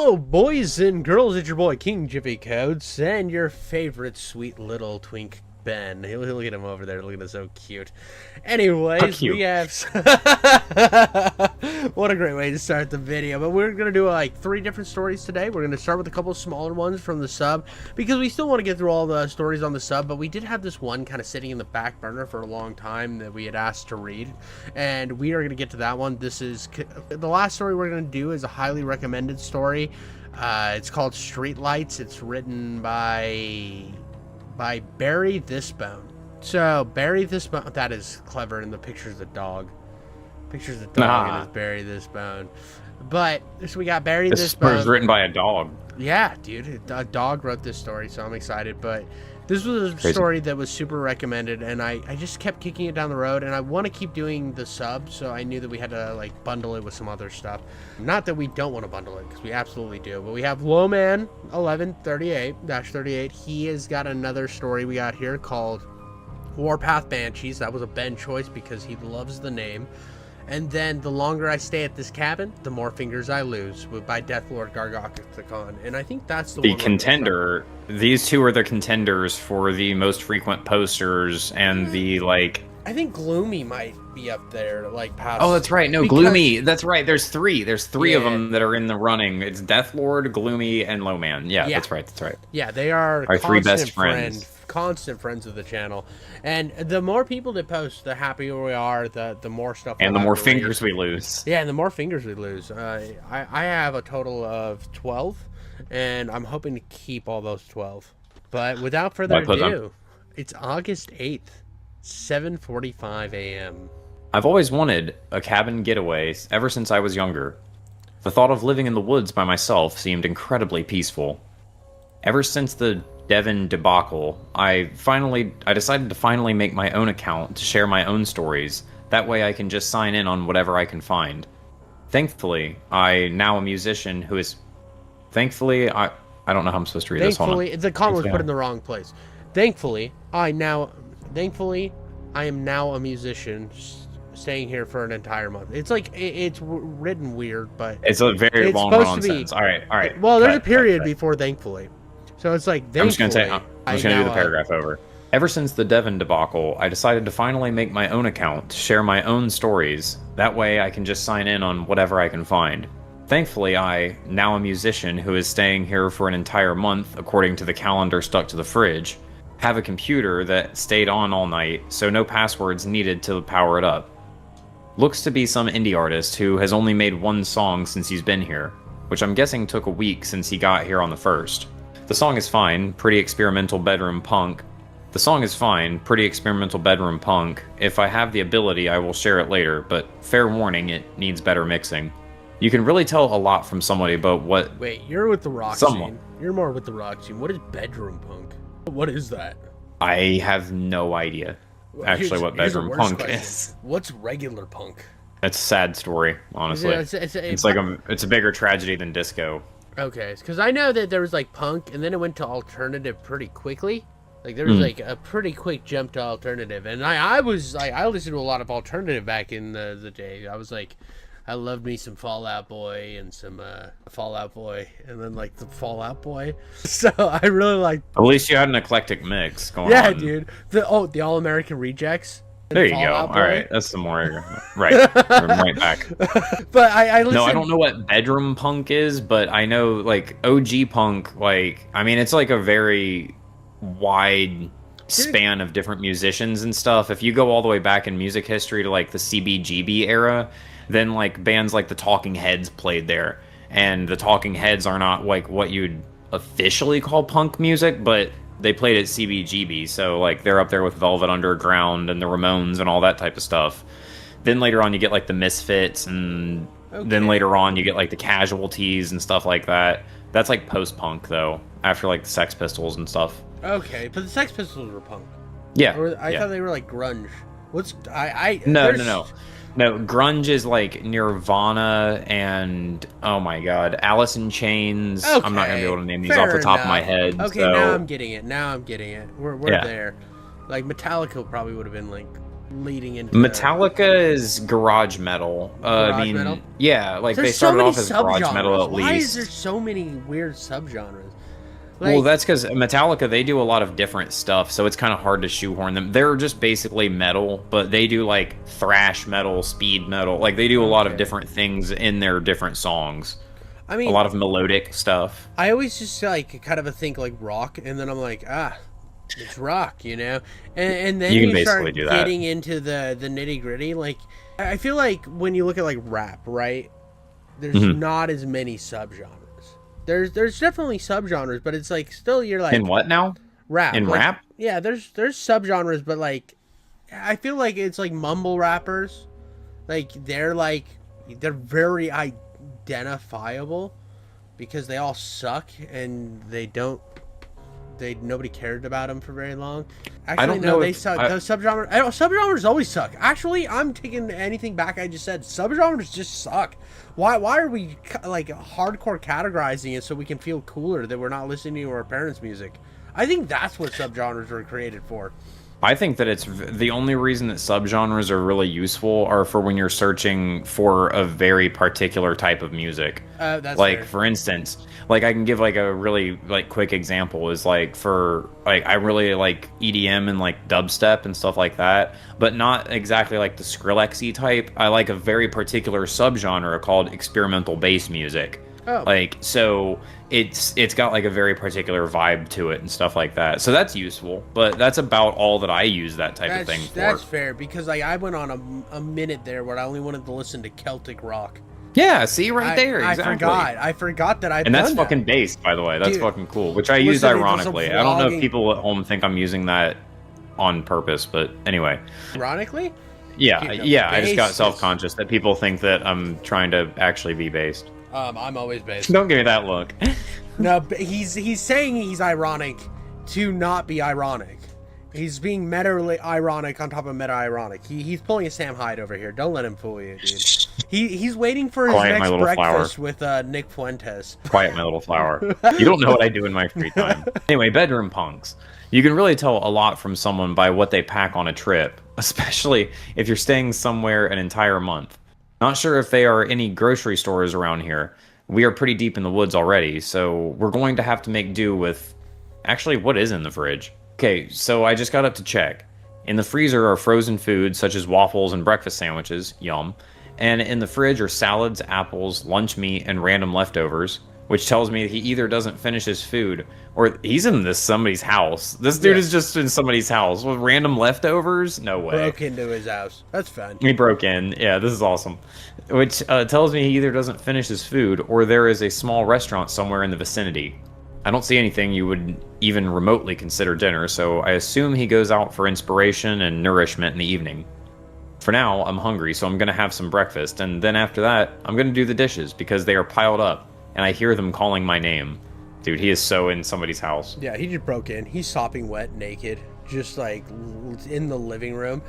Hello, boys and girls, it's your boy King Jiffy Codes and your favorite sweet little twink Ben. Look at him over there, looking so cute. Anyways, Cute. we have... What a great way to start the video. But we're going to do like 3 different stories today. We're going to start with a couple smaller ones from the sub, because we still want to get through all the stories on the sub, but we did have this one kind of sitting in the back burner for a long time that we had asked to read, and we are going to get to that one. This is... The last story we're going to do is a highly recommended story. It's called Streetlights. It's written by Barry Thisbone. So Barry Thisbone, that is clever. In the picture's the dog. Picture's the dog and it's Barry Thisbone. But so we got Barry This Thisbone. was written by a dog. Yeah, dude, a dog wrote this story, so I'm excited. But this was a story that was super recommended, and I just kept kicking it down the road, and I want to keep doing the sub, so I knew that we had to like bundle it with some other stuff. Not that we don't want to bundle it, because we absolutely do. But we have Lowman 1138-38. He has got another story we got here called Warpath Banshees. That was a Ben choice because he loves the name. And then The Longer I Stay at This Cabin, The More Fingers I Lose, by Deathlord Gargakthicon. And I think that's the one contender. These two are the contenders for the most frequent posters and the like. I think Gloomy might be up there, like past. Oh, that's right. No, Gloomy. That's right. There's 3. There's 3 of them that are in the running. It's Deathlord, Gloomy, and Lowman. Yeah, that's right. That's right. Yeah, they are our 3 best friends. Constant friends of the channel, and the more people that post, the happier we are, the more stuff and the more fingers we lose. Yeah, and the more fingers we lose. I have a total of 12, and I'm hoping to keep all those 12. But without further ado, it's August 8th, 7:45 a.m. I've always wanted a cabin getaway ever since I was younger. The thought of living in the woods by myself seemed incredibly peaceful. Ever since the Devon debacle, I decided to finally make my own account to share my own stories. That way I can just sign in on whatever I can find. Thankfully, I now a musician who is... Thankfully, I don't know how I'm supposed to read this. Hold on. The comma was put in the wrong place. Thankfully, I am now a musician staying here for an entire month. It's like, it's written weird, but... It's a very long sentence. All right. Well, there's a period before thankfully. So it's like, I'm just going to do the paragraph over. Ever since the Devon debacle, I decided to finally make my own account to share my own stories. That way I can just sign in on whatever I can find. Thankfully, I, now a musician who is staying here for an entire month according to the calendar stuck to the fridge, have a computer that stayed on all night, so no passwords needed to power it up. Looks to be some indie artist who has only made 1 song since he's been here, which I'm guessing took a week since he got here on the 1st. The song is fine, pretty experimental bedroom punk. If I have the ability, I will share it later, but fair warning, it needs better mixing. You can really tell a lot from somebody about what... Wait, you're with the rock scene. You're more with the rock scene. What is bedroom punk? What is that? I have no idea, actually, what bedroom punk is. What's regular punk? It's a sad story, honestly. It's a bigger tragedy than disco. Okay, because I know that there was like punk, and then it went to alternative pretty quickly. Like there was like a pretty quick jump to alternative, and I listened to a lot of alternative back in the day. I was like, I loved me some Fall Out Boy and some Fall Out Boy, and then like the Fall Out Boy. So I really like. At least you had an eclectic mix going on. Yeah, dude. The All American Rejects. There you go. All right, that's some more. Right, right back. But I listen... No, I don't know what bedroom punk is, but I know like OG punk. Like, I mean, it's like a very wide span of different musicians and stuff. If you go all the way back in music history to like the CBGB era, then like bands like the Talking Heads played there, and the Talking Heads are not like what you'd officially call punk music, but they played at CBGB, so like they're up there with Velvet Underground and the Ramones and all that type of stuff. Then later on you get like the Misfits, and then later on you get like the Casualties and stuff like that. That's like post-punk though, after like the Sex Pistols and stuff. Okay, but the Sex Pistols were punk. Yeah. I thought they were like grunge. No, grunge is like Nirvana and, oh my god, Alice in Chains. Okay, I'm not going to be able to name these off the top of my head. Okay, so... now I'm getting it. We're there. Like, Metallica probably would have been like leading into Metallica is garage metal. I garage metal? mean, yeah, like they There's so started many off as garage metal subgenres. at Why is there least. so many weird subgenres? Well, Like, that's because Metallica, they do a lot of different stuff, so it's kind of hard to shoehorn them. They're just basically metal, but they do like thrash metal, speed metal. Like they do a lot of okay. different things in their different songs. I A mean, lot of melodic stuff. I always just like kind of think like rock, and then I'm like, it's rock, you know. And then You can you basically start do that. getting into the nitty gritty. Like, I feel like when you look at like rap, right? There's Mhm. not as many subgenres. There's definitely subgenres, but it's like still you're like In what now? rap. In Like, rap? yeah, there's subgenres, but like I feel like it's like mumble rappers. They're very identifiable because they all suck and nobody cared about them for very long. Actually, don't no, know they if suck. I- Those subgenres, subgenres always suck. Actually, I'm taking anything back I just said. Subgenres just suck. Why are we like hardcore categorizing it so we can feel cooler that we're not listening to our parents' music? I think that's what subgenres were created for. I think that the only reason that subgenres are really useful are for when you're searching for a very particular type of music. That's Like fair. for instance, like I can give like a really like quick example is like for like I really like EDM and like dubstep and stuff like that, but not exactly like the Skrillexy type. I like a very particular subgenre called experimental bass music. Oh. Like so it's got like a very particular vibe to it and stuff like that. So that's useful, but that's about all that I use that type of thing for. That's fair because like I went on a minute there where I only wanted to listen to Celtic rock. Yeah, see right there, exactly. I forgot that I've And that's done fucking that. bass, by the way. That's Dude, fucking cool. Which I used listening to some ironically. I don't know if vlogging- people at home think I'm using that on purpose, but anyway. Ironically? Yeah, Dude, no, yeah. I bass just got is- self-conscious that people think that I'm trying to actually be based. I'm always based. Don't give me that look. No, but he's saying he's ironic to not be ironic. He's being meta ironic on top of meta ironic. He's pulling a Sam Hyde over here. Don't let him fool you, dude. He's waiting for his Quiet, my next little breakfast with Nick Fuentes. Quiet, my little flower. You don't know what I do in my free time. Anyway, bedroom punks. You can really tell a lot from someone by what they pack on a trip, especially if you're staying somewhere an entire month. Not sure if there are any grocery stores around here. We are pretty deep in the woods already, so we're going to have to make do with... Actually, what is in the fridge? Okay, so I just got up to check. In the freezer are frozen foods such as waffles and breakfast sandwiches, yum. And in the fridge are salads, apples, lunch meat, and random leftovers, which tells me he either doesn't finish his food or he's in somebody's house. This dude is just in somebody's house with random leftovers? No way. Broke into his house. That's fun. He broke in. Yeah, this is awesome. Which tells me he either doesn't finish his food or there is a small restaurant somewhere in the vicinity. I don't see anything you would even remotely consider dinner, so I assume he goes out for inspiration and nourishment in the evening. For now, I'm hungry, so I'm going to have some breakfast, and then after that, I'm going to do the dishes because they are piled up, and I hear them calling my name. Dude, he is so in somebody's house. Yeah, he just broke in. He's sopping wet, naked, just like in the living room.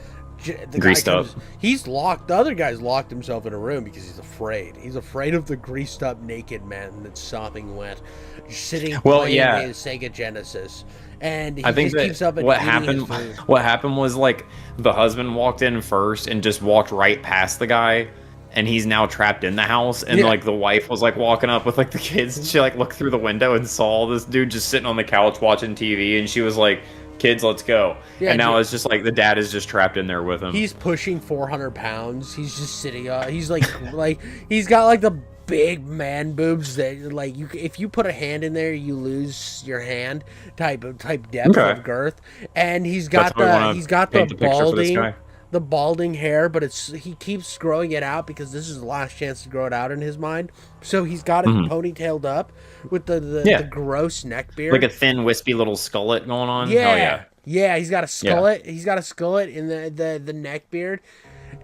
The Greased up. He's locked. The other guy's locked himself in a room because he's afraid. He's afraid of the greased up, naked man that's sopping wet, sitting playing his Sega Genesis. And he I think just keeps up and what eating happened. his food. What happened was like the husband walked in first and just walked right past the guy, and he's now trapped in the house. And like the wife was like walking up with like the kids, and she like looked through the window and saw this dude just sitting on the couch watching TV, and she was like, "Kids, let's go." Yeah, and now it's just like the dad is just trapped in there with him. He's pushing 400 pounds. He's just sitting. He's like, he's got like the big man boobs that like if you put a hand in there, you lose your hand type depth of girth. And he's got the balding hair, but he keeps growing it out because this is the last chance to grow it out in his mind. So he's got it ponytailed up with the gross neck beard, like a thin, wispy little skullet going on. Hell yeah. He's got a skullet. He's got a skullet in the neck beard,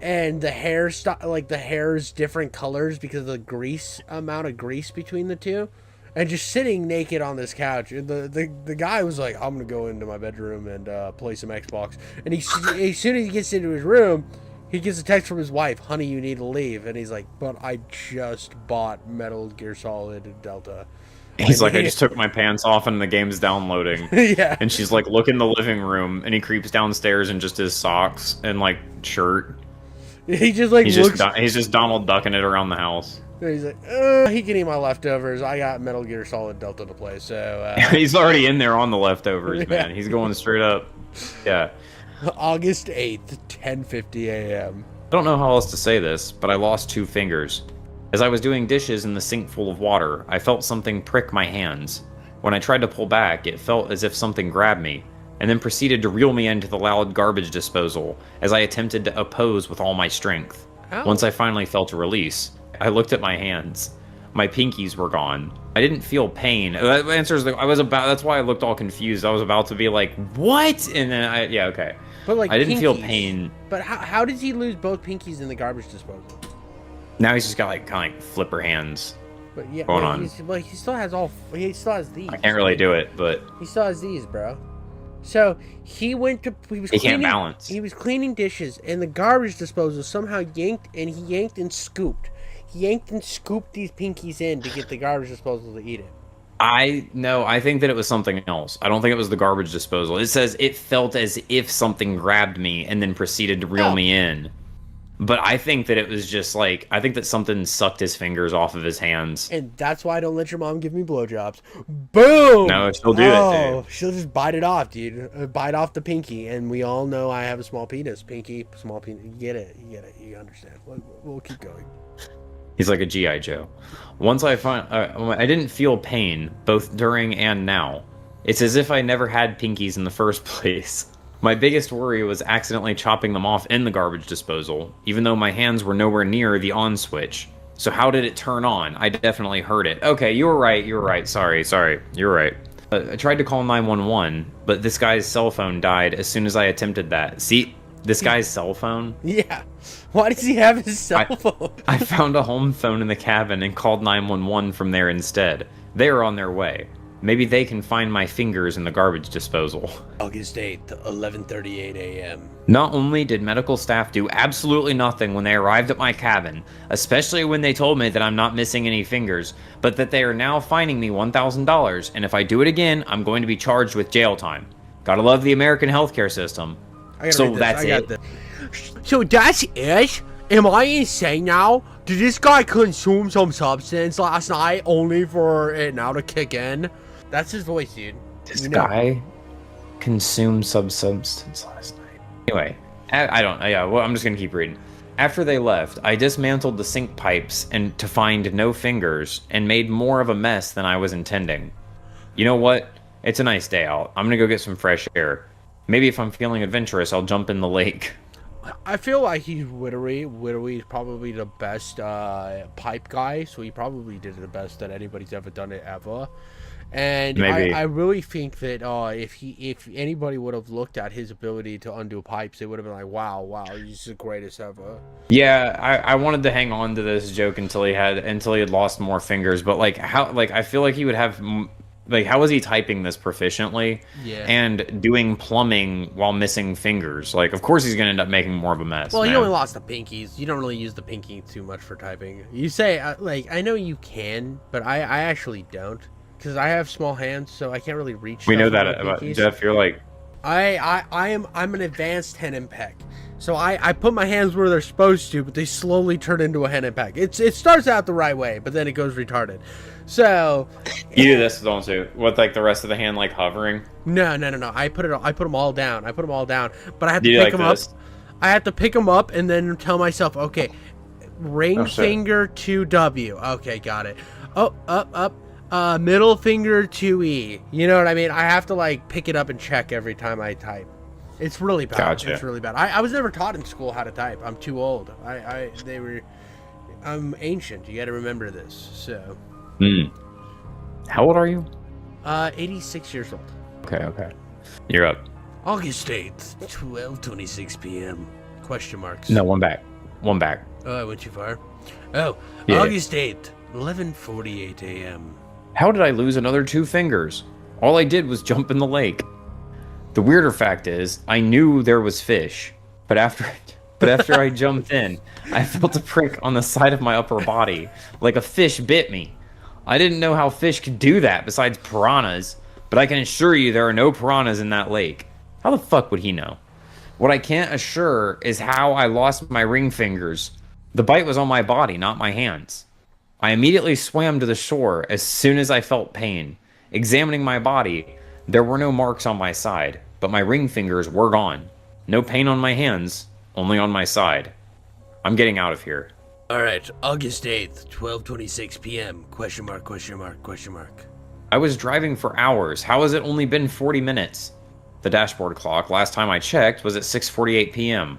and the hair the hair's different colors because of the amount of grease between the two. And just sitting naked on this couch. The guy was like, I'm going to go into my bedroom and play some Xbox. And as soon as he gets into his room, He gets a text from his wife, "Honey, you need to leave," and he's like, "But I just bought Metal Gear Solid Delta." He's like, I just took my pants off and the game's downloading. Yeah. And she's like, look in the living room, and he creeps downstairs in just his socks and like shirt. He just like He's looks. he's just Donald ducking it around the house. He's like, he can eat my leftovers. I got Metal Gear Solid Delta to play, so. He's already in there on the leftovers, man. He's going straight up. Yeah. August 8th, 10:50 a.m. I don't know how else to say this, but I lost 2 fingers. As I was doing dishes in the sink full of water, I felt something prick my hands. When I tried to pull back, it felt as if something grabbed me, and then proceeded to reel me into the loud garbage disposal as I attempted to oppose with all my strength. Ow. Once I finally felt a release, I looked at my hands. My pinkies were gone. I didn't feel pain. That answers that's why I looked all confused. I was about to be like, what? And then okay. But like, I didn't feel pinkies. pain. But how does he lose both pinkies in the garbage disposal? Now he's just got like kind of like flipper hands. But yeah, going on. He still has these. I can't really do it, but he still has these, bro. So he went to he can't balance. He was cleaning dishes, and the garbage disposal somehow yanked and scooped. He yanked and scooped these pinkies in to get the garbage disposal to eat it. I think that it was something else. I don't think it was the garbage disposal. It says it felt as if something grabbed me and then proceeded to reel me in. But I think that it was just like, I think that something sucked his fingers off of his hands. And that's why I don't let your mom give me blowjobs. Boom! No, she'll do it, dude. She'll just bite it off, dude. Bite off the pinky. And we all know I have a small penis. Pinky, small penis. You get it. You understand. We'll keep going. He's like a G.I. Joe. Once I didn't feel pain, both during and now. It's as if I never had pinkies in the first place. My biggest worry was accidentally chopping them off in the garbage disposal, even though my hands were nowhere near the on switch. So how did it turn on? I definitely heard it. Okay, you were right. Sorry. You're right. I tried to call 911, but this guy's cell phone died as soon as I attempted that. See, this guy's cell phone? Yeah. Why does he have his cell phone? I found a home phone in the cabin and called 911 from there instead. They are on their way. Maybe they can find my fingers in the garbage disposal. August 8th, 11:38 a.m. Not only did medical staff do absolutely nothing when they arrived at my cabin, especially when they told me that I'm not missing any fingers, but that they are now fining me $1,000, and if I do it again, I'm going to be charged with jail time. Gotta love the American healthcare system. So that's it. So that's it? Am I insane now? Did this guy consume some substance last night only for it now to kick in? That's his voice, dude. This guy consumed some substance last night. Anyway, I'm just gonna keep reading. After they left, I dismantled the sink pipes and to find no fingers and made more of a mess than I was intending. You know what? It's a nice day out. I'm gonna go get some fresh air. Maybe if I'm feeling adventurous, I'll jump in the lake. I feel like he's Wittery. Wittery's probably the best pipe guy, so he probably did the best that anybody's ever done it ever. And I really think that if anybody would have looked at his ability to undo pipes, they would have been like, wow, he's the greatest ever. Yeah, I wanted to hang on to this joke until he had lost more fingers, but I feel like he would have. Like, how was he typing this proficiently? Yeah. And doing plumbing while missing fingers? Like, of course he's going to end up making more of a mess. Well, he only lost the pinkies. You don't really use the pinky too much for typing. You say, I know you can, but I actually don't. Because I have small hands, so I can't really reach. We know that about Jeff. You're like... I'm an advanced hen and peck. So I put my hands where they're supposed to, but they slowly turn into a hen and peck. It starts out the right way, but then it goes retarded. So you do this, don't you? With like the rest of the hand like hovering? No. I put them all down. But I have to pick them up. I have to pick them up and then tell myself, okay, ring finger to W. Okay, got it. Oh, up. Middle finger to E. You know what I mean? I have to like pick it up and check every time I type. It's really bad. Gotcha. It's really bad. I was never taught in school how to type. I'm too old. I'm ancient. You got to remember this. So. How old are you? 86 years old. Okay. You're up. August 8th, 12:26 p.m. Question marks. No, one back. Oh, I went too far. Oh, yeah. August 8th, 11:48 a.m. How did I lose another 2 fingers? All I did was jump in the lake. The weirder fact is, I knew there was fish, but after But after I jumped in, I felt a prick on the side of my upper body, like a fish bit me. I didn't know how fish could do that besides piranhas, but I can assure you there are no piranhas in that lake. How the fuck would he know? What I can't assure is how I lost my ring fingers. The bite was on my body, not my hands. I immediately swam to the shore as soon as I felt pain. Examining my body, there were no marks on my side, but my ring fingers were gone. No pain on my hands, only on my side. I'm getting out of here. Alright, August 8th, 12:26 p.m. Question mark, question mark, question mark. I was driving for hours. How has it only been 40 minutes? The dashboard clock, last time I checked, was at 6:48 p.m.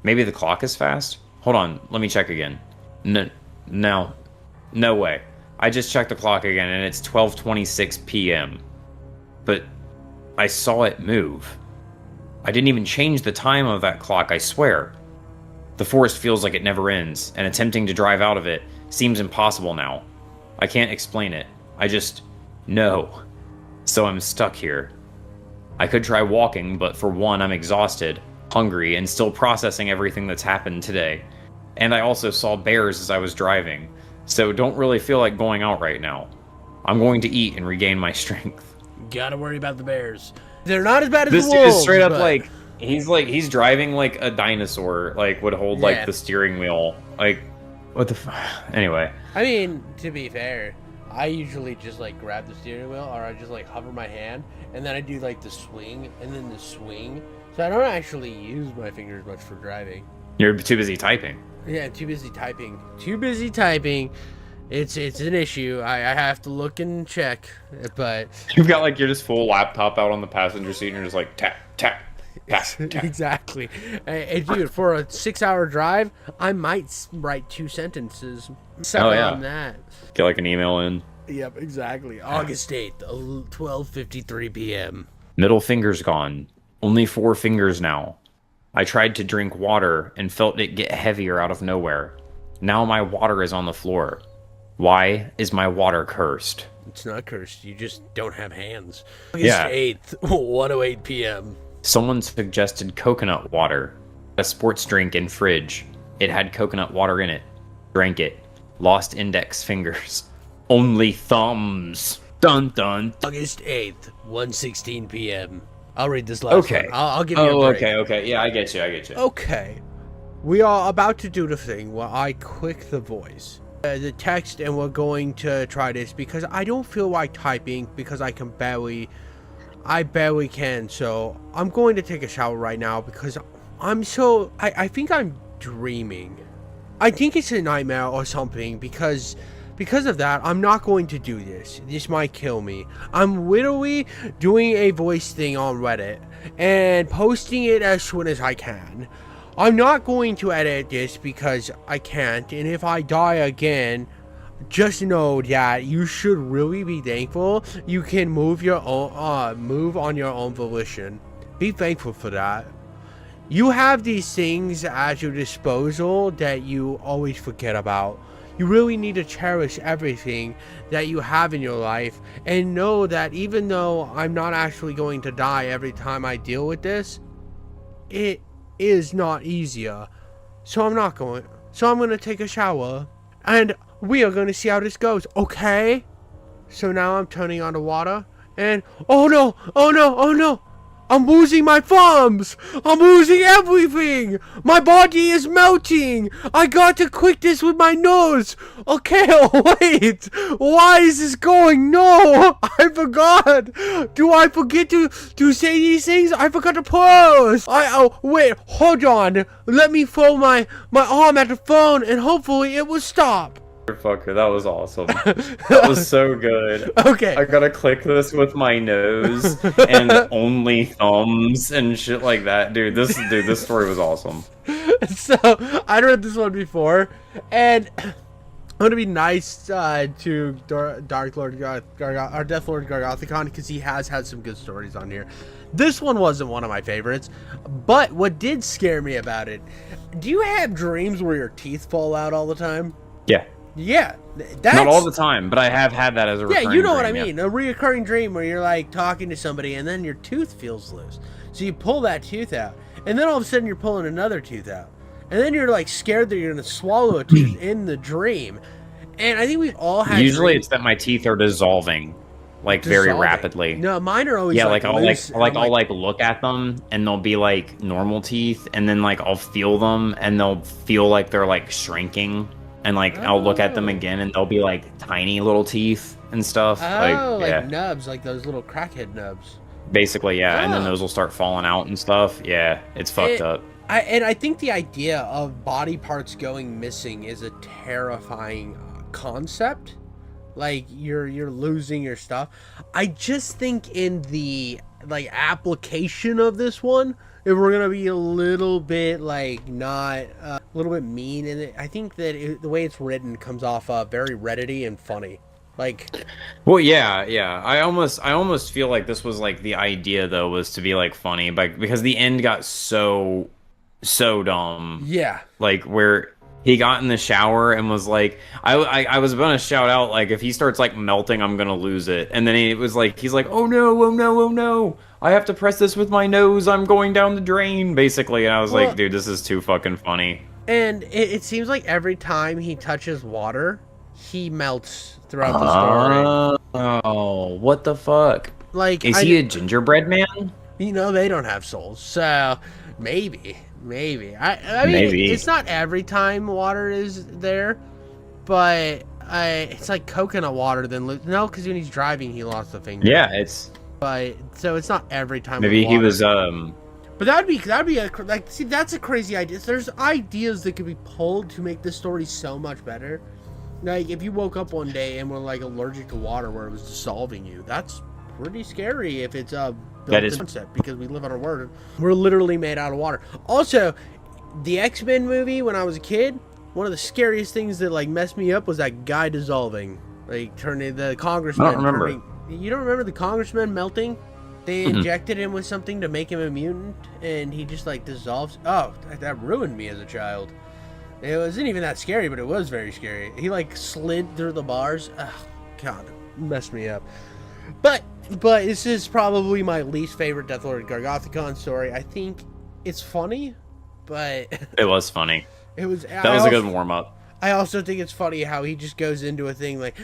Maybe the clock is fast? Hold on, let me check again. No way. I just checked the clock again and it's 12:26 p.m. But I saw it move. I didn't even change the time of that clock, I swear. The forest feels like it never ends, and attempting to drive out of it seems impossible now. I can't explain it. I just know. So I'm stuck here. I could try walking, but for one, I'm exhausted, hungry, and still processing everything that's happened today. And I also saw bears as I was driving, so don't really feel like going out right now. I'm going to eat and regain my strength. Gotta worry about the bears. They're not as bad as This the dude wolves. is straight up but... he's driving like a dinosaur, like would hold like the steering wheel. Like, what the anyway. I mean, to be fair, I usually just like grab the steering wheel, or I just like hover my hand, and then I do like the swing, and then the swing. So I don't actually use my fingers much for driving. You're too busy typing. Yeah, too busy typing. Too busy typing. It's an issue. I have to look and check, but You've got like your just full laptop out on the passenger seat, and you're just like tap tap tap tap. Exactly. And dude, for a 6-hour drive, I might write 2 sentences. On that. Get like an email in. Yep, exactly. August 8th, 12:53 p.m. Middle finger's gone. Only 4 fingers now. I tried to drink water and felt it get heavier out of nowhere. Now my water is on the floor. Why is my water cursed? It's not cursed. You just don't have hands. August 8th, 1:08 p.m. Someone suggested coconut water. A sports drink in fridge. It had coconut water in it. Drank it. Lost index fingers. Only thumbs. Dun dun. August 8th, 1:16 p.m. I'll read this last one. I'll give you a break. Okay. Yeah, I get you. Okay. We are about to do the thing where I click the voice. The text, and we're going to try this because I don't feel like typing because I barely can. So I'm going to take a shower right now because I think I'm dreaming. I think it's a nightmare or something because of that, I'm not going to do this. This might kill me. I'm literally doing a voice thing on Reddit and posting it as soon as I can. I'm not going to edit this because I can't, and if I die again, just know that you should really be thankful you can move on your own volition. Be thankful for that. You have these things at your disposal that you always forget about. You really need to cherish everything that you have in your life and know that even though I'm not actually going to die every time I deal with this, it is not easier. So I'm going to take a shower and we are going to see how this goes. Okay? So now I'm turning on the water and oh no. I'm losing my thumbs! I'm losing everything! My body is melting! I got to click this with my nose! Okay, wait! Why is this going? No! I forgot! Do I forget to say these things? I forgot to pause! Wait, hold on! Let me throw my arm at the phone and hopefully it will stop! Fucker, that was awesome. That was so good. Okay. I gotta click this with my nose and only thumbs and shit like that. Dude, this story was awesome. So, I read this one before, and I'm gonna be nice to Dark Lord or Death Lord Gargothicon because he has had some good stories on here. This one wasn't one of my favorites, but what did scare me about it, do you have dreams where your teeth fall out all the time? Yeah. Yeah, that's... Not all the time, but I have had that as a recurring dream. Yeah, you know what I dream, mean. A reoccurring dream where you're like talking to somebody and then your tooth feels loose. So you pull that tooth out, and then all of a sudden you're pulling another tooth out. and then you're like scared that you're gonna swallow a tooth in the dream. And I think we've all had. Usually, it's that my teeth are dissolving, like very rapidly. No, mine are always yeah. like loose, I'll look at them, and they'll be like normal teeth, and then like I'll feel them, and they'll feel like they're like shrinking, and like I'll look at them again, and they'll be like tiny little teeth and stuff. Like nubs, like those little crackhead nubs. Basically, yeah, and then those will start falling out and stuff. Yeah, it's fucked up. I think the idea of body parts going missing is a terrifying concept. Like you're losing your stuff. I just think in the like application of this one, if we're gonna be a little bit like not a little bit mean in it, I think that the way it's written comes off very Reddity and funny. Like, well, yeah. I almost feel like this was like the idea though was to be like funny, but because the end got so dumb. Yeah. Like where he got in the shower and was like, I was gonna shout out like if he starts like melting, I'm gonna lose it. And then he's like, oh no, I have to press this with my nose. I'm going down the drain, basically. And I was like, dude, this is too fucking funny. And it seems like every time he touches water, he melts throughout the story. Oh, what the fuck? Like, is he a gingerbread man? You know, they don't have souls, so maybe. I mean, maybe. It's not every time water is there, but it's like coconut water. No, because when he's driving, he lost the finger. Yeah, it's. But so it's not every time. Maybe he was But that'd be see, that's a crazy idea. There's ideas that could be pulled to make this story so much better. Like if you woke up one day and were like allergic to water where it was dissolving you, that's pretty scary if it's that is concept, because we live on our word. We're literally made out of water. Also, the X-Men movie when I was a kid, one of the scariest things that like messed me up was that guy dissolving, like turning the congressman. I don't remember. You don't remember the congressman melting? They injected him with something to make him a mutant, and he just like dissolves. Oh, that ruined me as a child. It wasn't even that scary, but it was very scary. He like slid through the bars. Oh, God, it messed me up. But this is probably my least favorite Death Lord Gargothicon story. I think it's funny, but it was funny. It was. That was a good warm up. I also think it's funny how he just goes into a thing like,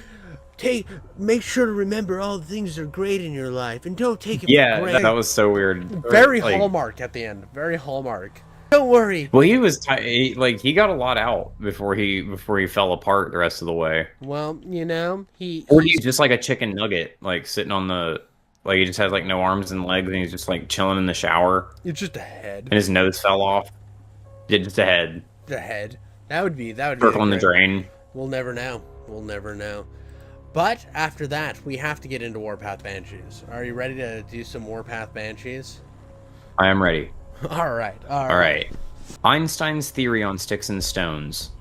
make sure to remember all the things that are great in your life, and don't take it for granted. That was so weird. Very Hallmark at the end. Very Hallmark. Don't worry. Well, he got a lot out before he fell apart the rest of the way. Well, you know, he's just like a chicken nugget, like sitting on the, like he just has like no arms and legs, and he's just like chilling in the shower. It's just a head. And his nose fell off. Yeah, just a head. The head. That would be circling the drain. We'll never know. But after that, we have to get into Warpath Banshees. Are you ready to do some Warpath Banshees? I am ready. All right. Einstein's theory on sticks and stones.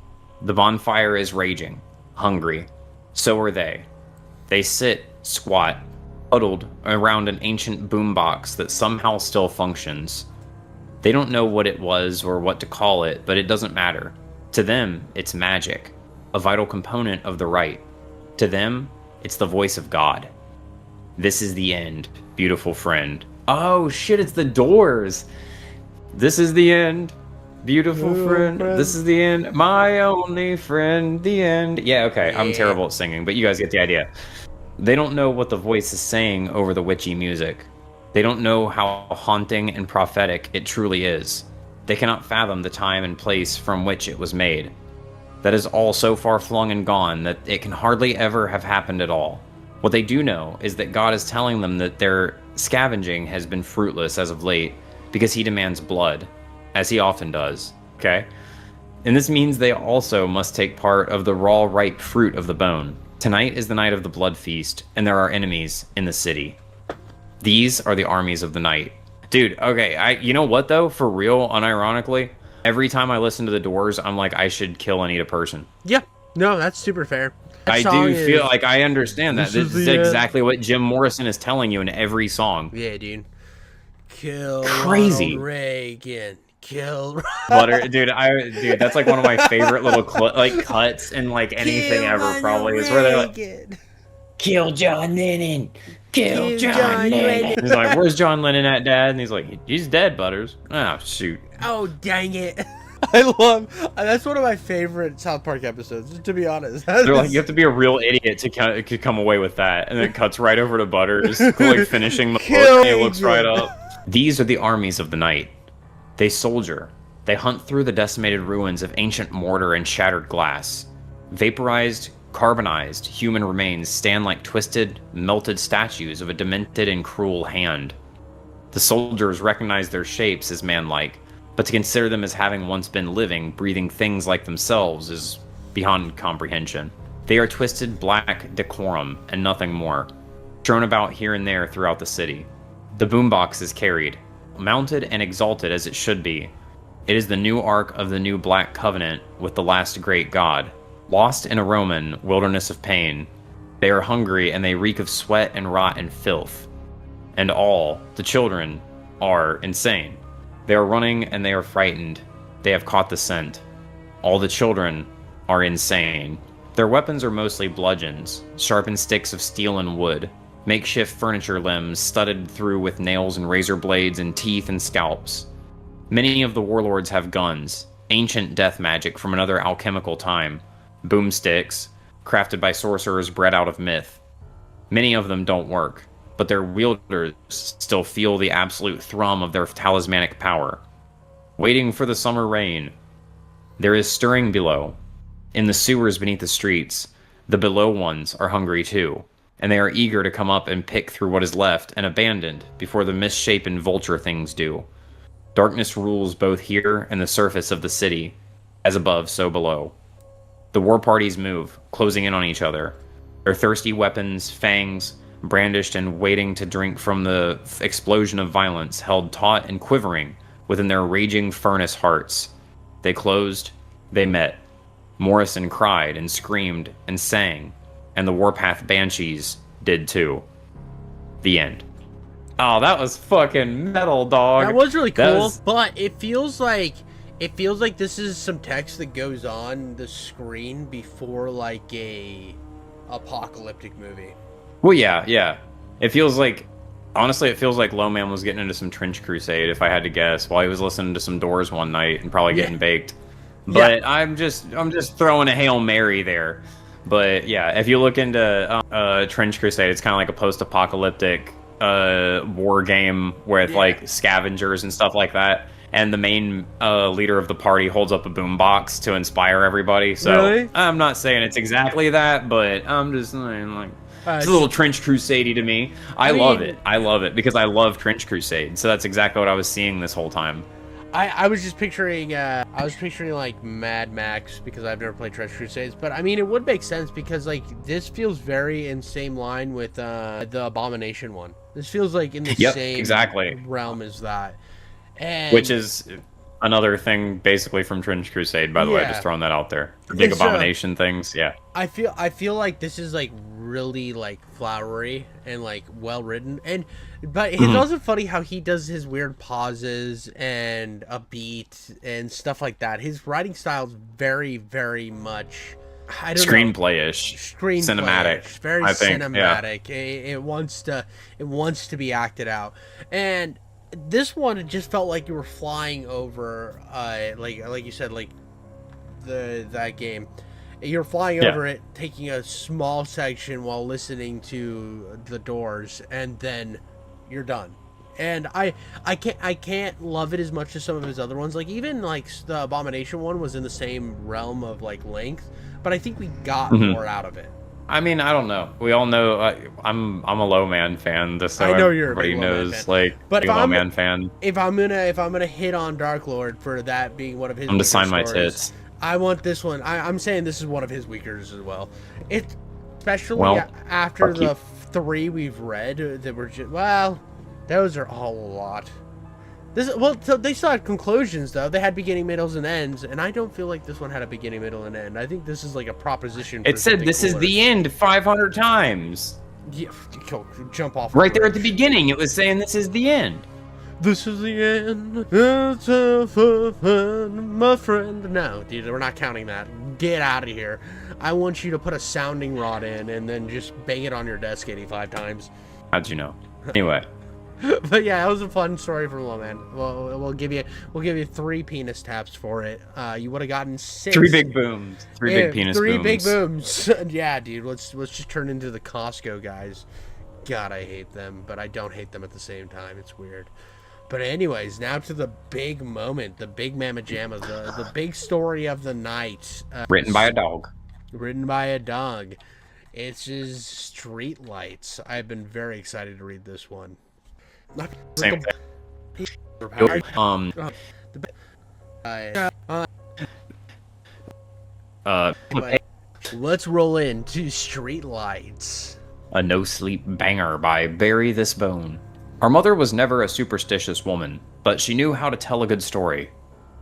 The bonfire is raging, hungry. So are they. They sit, squat, huddled around an ancient boombox that somehow still functions. They don't know what it was or what to call it, but it doesn't matter. To them, it's magic, a vital component of the rite. To them, it's the voice of God. This is the end, beautiful friend. Oh shit, it's the Doors. This is the end, beautiful friend. This is the end, my only friend, the end. Yeah, okay, I'm terrible at singing, but you guys get the idea. They don't know what the voice is saying over the witchy music. They don't know how haunting and prophetic it truly is. They cannot fathom the time and place from which it was made. That is all so far flung and gone that it can hardly ever have happened at all. What they do know is that God is telling them that their scavenging has been fruitless as of late, because he demands blood, as he often does, okay? And this means they also must take part of the raw, ripe fruit of the bone. Tonight is the night of the blood feast, and there are enemies in the city. These are the armies of the night. Dude, okay, you know what though? For real, unironically, every time I listen to the Doors, I'm like, I should kill and eat a person. Yeah, no, that's super fair. I do feel like I understand that. This is exactly what Jim Morrison is telling you in every song. Yeah, dude. Kill crazy Ronald Reagan. Kill Butter, dude. That's like one of my favorite little cuts in like anything ever. Probably is where they're like, kill John Lennon. Kill John Lennon. He's like, where's John Lennon at, Dad? And he's like, he's dead, Butters. Oh shoot. Oh dang it. I love. That's one of my favorite South Park episodes. To be honest, They're like, you have to be a real idiot to come away with that, and then it cuts right over to Butters, like finishing the book. And he looks right up. These are the armies of the night. They soldier. They hunt through the decimated ruins of ancient mortar and shattered glass. Vaporized, carbonized human remains stand like twisted, melted statues of a demented and cruel hand. The soldiers recognize their shapes as man-like, but to consider them as having once been living, breathing things like themselves is beyond comprehension. They are twisted black decorum and nothing more, strewn about here and there throughout the city. The boombox is carried, mounted and exalted as it should be. It is the new ark of the new Black Covenant with the last great god. Lost in a Roman wilderness of pain, they are hungry and they reek of sweat and rot and filth. And all, the children, are insane. They are running and they are frightened. They have caught the scent. All the children are insane. Their weapons are mostly bludgeons, sharpened sticks of steel and wood, makeshift furniture limbs studded through with nails and razor blades and teeth and scalps. Many of the warlords have guns, ancient death magic from another alchemical time, boomsticks, crafted by sorcerers bred out of myth. Many of them don't work, but their wielders still feel the absolute thrum of their talismanic power. Waiting for the summer rain. There is stirring below. In the sewers beneath the streets, the below ones are hungry too, and they are eager to come up and pick through what is left and abandoned before the misshapen vulture things do. Darkness rules both here and the surface of the city, as above, so below. The war parties move, closing in on each other, their thirsty weapons, fangs, brandished and waiting to drink from the explosion of violence held taut and quivering within their raging furnace hearts. They closed, they met. Morrison cried and screamed and sang, and the Warpath Banshees did too. The end. Oh, that was fucking metal, dog. That was really cool, but it feels like this is some text that goes on the screen before like a apocalyptic movie. Well, yeah. It feels like, honestly, it feels like Lowman was getting into some Trench Crusade, if I had to guess, while he was listening to some Doors one night and probably getting baked. But yeah. I'm just throwing a Hail Mary there. But yeah, if you look into Trench Crusade, it's kind of like a post-apocalyptic war game with like scavengers and stuff like that. And the main leader of the party holds up a boombox to inspire everybody. So really? I'm not saying it's exactly that, but I'm just saying like it's a little Trench Crusade-y to me. I love it. I love it because I love Trench Crusade. So that's exactly what I was seeing this whole time. I was just picturing like Mad Max because I've never played Trench Crusades, but I mean it would make sense because like this feels very in same line with the Abomination one. This feels like in the same realm as that. And which is another thing basically from Trench Crusade, by the way, just throwing that out there. Big Abomination things, yeah. I feel like this is like really like flowery and like well written, but it's also funny how he does his weird pauses and a beat and stuff like that. His writing style is very, very much screenplay-ish, cinematic, very cinematic. Yeah. It wants to be acted out, and this one, it just felt like you were flying over, like you said, like that game. You're flying over it, taking a small section while listening to the Doors, and then you're done. And I can't love it as much as some of his other ones. Like even like the Abomination one was in the same realm of like length, but I think we got more out of it. I mean, I don't know. We all know I'm a Lowman fan. Just so I know you're everybody a big knows, fan. Like, but big Lowman fan. If I'm gonna hit on Dark Lord for that being one of his, I'm gonna sign my tits. I want this one. I'm saying this is one of his weakers as well. It, especially after the 3 we've read that were just those are all a lot. So they still had conclusions though. They had beginning, middles, and ends, and I don't feel like this one had a beginning, middle, and end. I think this is like a proposition. It said this is the end 500 times. Yeah, jump off. Right there at the beginning, it was saying this is the end. This is the end. It's my friend. No, dude, we're not counting that. Get out of here. I want you to put a sounding rod in and then just bang it on your desk 85 times. How'd you know? Anyway. But yeah, that was a fun story from Low Man. We'll give you 3 penis taps for it. You would have gotten 6. 3 big booms. 3 big penis three booms. big booms. Yeah, dude. Let's just turn into the Costco guys. God, I hate them, but I don't hate them at the same time. It's weird. But anyways, now to the big moment, the big mamma jamma, the big story of the night. Written by a dog. Written by a dog. It's his Streetlights. I've been very excited to read this one. Same thing. Let's roll into Streetlights. A no-sleep banger by Bury This Bone. Our mother was never a superstitious woman, but she knew how to tell a good story.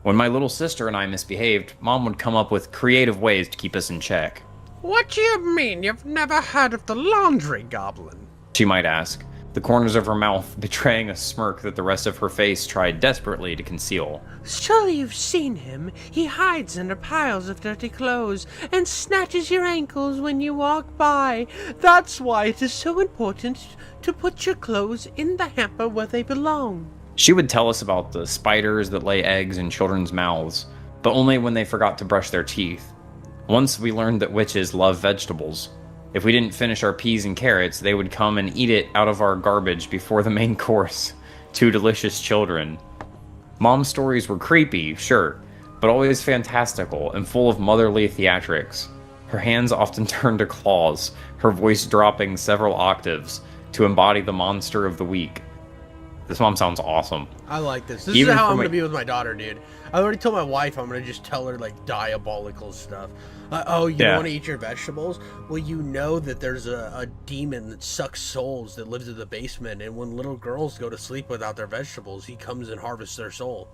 When my little sister and I misbehaved, Mom would come up with creative ways to keep us in check. What do you mean you've never heard of the laundry goblin? She might ask, the corners of her mouth betraying a smirk that the rest of her face tried desperately to conceal. Surely you've seen him. He hides under piles of dirty clothes and snatches your ankles when you walk by. That's why it is so important to put your clothes in the hamper where they belong. She would tell us about the spiders that lay eggs in children's mouths, but only when they forgot to brush their teeth. Once we learned that witches love vegetables. If we didn't finish our peas and carrots, they would come and eat it out of our garbage before the main course. 2 delicious children. Mom's stories were creepy, sure, but always fantastical and full of motherly theatrics. Her hands often turned to claws, her voice dropping several octaves to embody the monster of the week. This mom sounds awesome. I like this. This is how I'm going to be with my daughter, dude. I already told my wife I'm going to just tell her, like, diabolical stuff. Oh, you want to eat your vegetables? Well, you know that there's a demon that sucks souls that lives in the basement, and when little girls go to sleep without their vegetables, he comes and harvests their soul.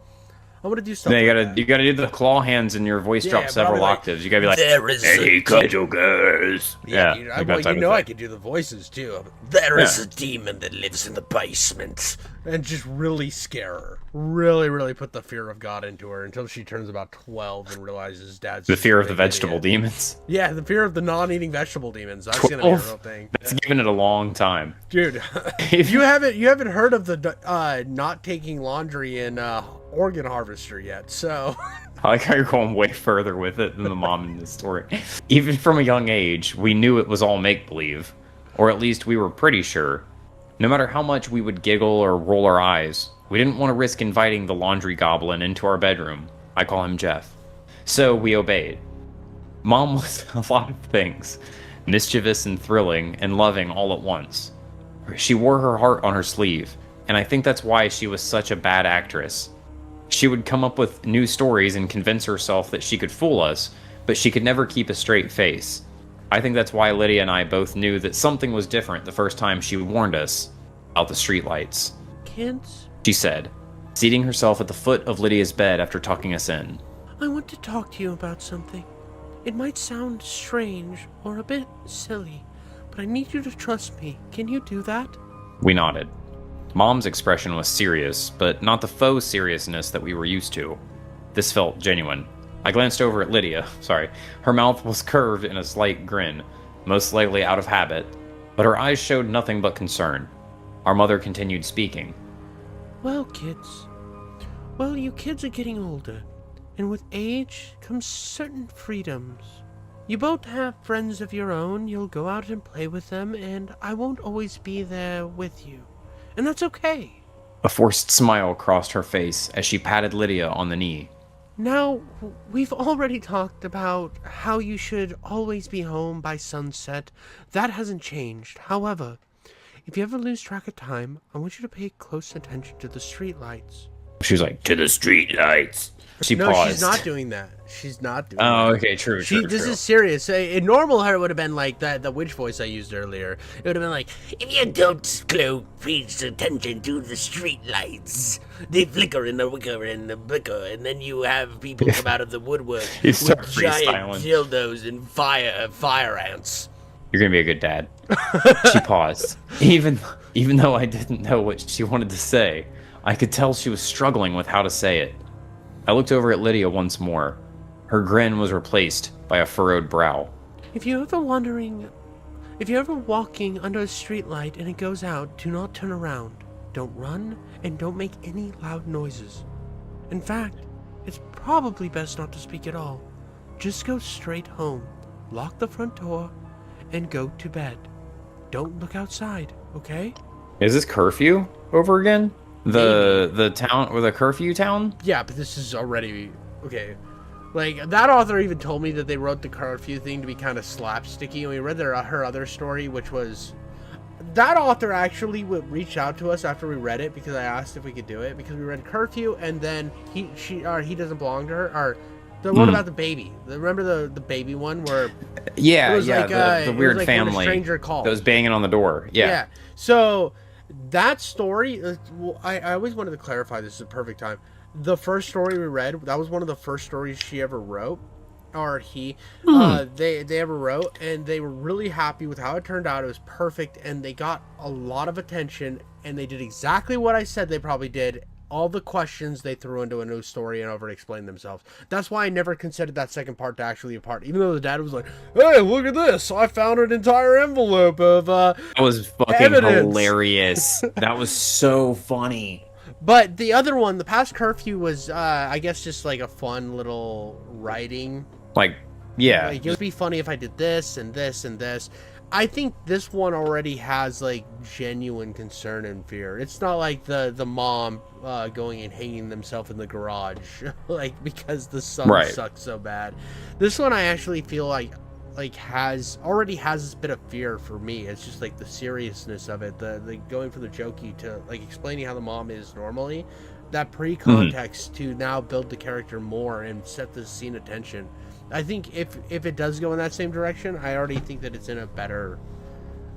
I'm going to do something you gotta do the claw hands and your voice drops several octaves. You gotta be like, there is hey, girls. Yeah, dude, I can do the voices, too. There is a demon that lives in the basement. And just really scare her. Really, really put the fear of God into her until she turns about 12 and realizes dad's the fear of the vegetable demons. Yeah, the fear of the non-eating vegetable demons. That's gonna be a real thing. That's given it a long time, dude. If you haven't heard of the not taking laundry in organ harvester yet, so. I like how you're going way further with it than the mom in this story. Even from a young age, we knew it was all make-believe, or at least we were pretty sure. No matter how much we would giggle or roll our eyes, we didn't want to risk inviting the laundry goblin into our bedroom. I call him Jeff. So we obeyed. Mom was a lot of things, mischievous and thrilling and loving all at once. She wore her heart on her sleeve, and I think that's why she was such a bad actress. She would come up with new stories and convince herself that she could fool us, but she could never keep a straight face. I think that's why Lydia and I both knew that something was different the first time she warned us about the streetlights. Kids, she said, seating herself at the foot of Lydia's bed after tucking us in. I want to talk to you about something. It might sound strange or a bit silly, but I need you to trust me. Can you do that? We nodded. Mom's expression was serious, but not the faux seriousness that we were used to. This felt genuine. I glanced over at Lydia. Her mouth was curved in a slight grin, most likely out of habit, but her eyes showed nothing but concern. Our mother continued speaking. Well, kids. Well, you kids are getting older, and with age comes certain freedoms. You both have friends of your own, you'll go out and play with them, and I won't always be there with you. And that's okay. A forced smile crossed her face as she patted Lydia on the knee. Now, we've already talked about how you should always be home by sunset. That hasn't changed. However, if you ever lose track of time, I want you to pay close attention to the streetlights. She was like, to the streetlights. She no, paused. She's not doing that. She's not doing that. Oh, okay, true. This is serious. In normal her, it would have been like that. The witch voice I used earlier. It would have been like, if you don't pay attention to the street lights, they flicker and the wicker and the blicker, and then you have people come out of the woodwork with giant dildos and fire ants. You're gonna be a good dad. She paused. Even though I didn't know what she wanted to say, I could tell she was struggling with how to say it. I looked over at Lydia once more. Her grin was replaced by a furrowed brow. If you're ever walking under a streetlight and it goes out, do not turn around. Don't run, and don't make any loud noises. In fact, it's probably best not to speak at all. Just go straight home, lock the front door, and go to bed. Don't look outside, okay? Is this curfew over again? The town, or the curfew town? Yeah, but this is already... Okay. Like, that author even told me that they wrote the curfew thing to be kind of slapsticky. And we read her other story, which was... That author actually reached out to us after we read it because I asked if we could do it. Because we read curfew, and then he doesn't belong to her. Or the one about the baby. Remember the baby one where... Yeah, it was yeah, like, the weird like family when a stranger called. that was banging on the door. Yeah. So that story, I always wanted to clarify. This is a perfect time. The first story we read, that was one of the first stories she ever wrote, or they ever wrote, and they were really happy with how it turned out. It was perfect, and they got a lot of attention, and they did exactly what I said they probably did. All the questions they threw into a new story and over explained themselves. That's why I never considered that second part to actually be a part, even though the dad was like, "Hey, look at this! I found an entire envelope of That was fucking evidence." hilarious. That was so funny. But the other one, the past curfew, was I guess just like a fun little writing. Like, yeah. Like, it would be funny if I did this and this and this. I think this one already has like genuine concern and fear. It's not like the mom going and hanging themselves in the garage like because the sun sucks so bad. This one I actually feel like already has this bit of fear for me. It's just like the seriousness of it, the going from the jokey to like explaining how the mom is normally, that pre-context to now build the character more and set the scene of tension. I think if it does go in that same direction, I already think that it's in a better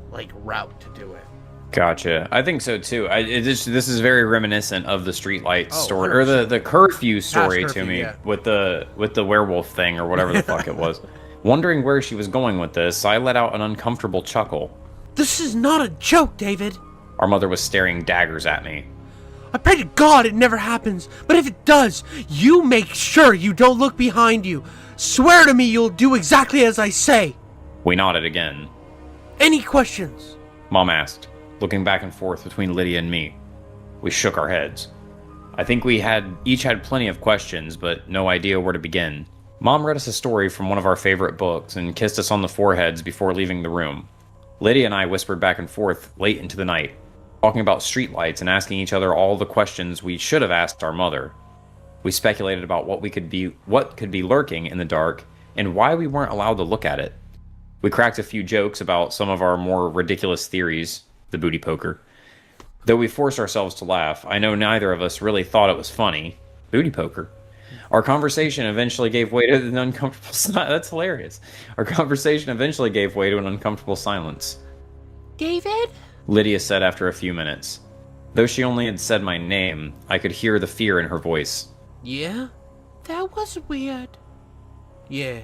like route to do it. Gotcha. I think so too. This is very reminiscent of the streetlight story 100%. or the curfew story Curfew, to me, yeah. with the werewolf thing or whatever the fuck it was. Wondering where she was going with this, I let out an uncomfortable chuckle. This is not a joke, David. Our mother was staring daggers at me. I pray to God it never happens, but if it does, you make sure you don't look behind you. Swear to me you'll do exactly as I say. We nodded again. Any questions? Mom asked, looking back and forth between Lydia and me. We shook our heads. I think we each had plenty of questions, but no idea where to begin. Mom read us a story from one of our favorite books and kissed us on the foreheads before leaving the room. Lydia and I whispered back and forth late into the night, talking about streetlights and asking each other all the questions we should have asked our mother. We speculated about what could be lurking in the dark and why we weren't allowed to look at it. We cracked a few jokes about some of our more ridiculous theories, the booty poker. Though we forced ourselves to laugh, I know neither of us really thought it was funny. Booty poker. Our conversation eventually gave way to an uncomfortable silence. That's hilarious. Our conversation eventually gave way to an uncomfortable silence. David? Lydia said after a few minutes. Though she only had said my name, I could hear the fear in her voice. Yeah? That was weird. Yeah.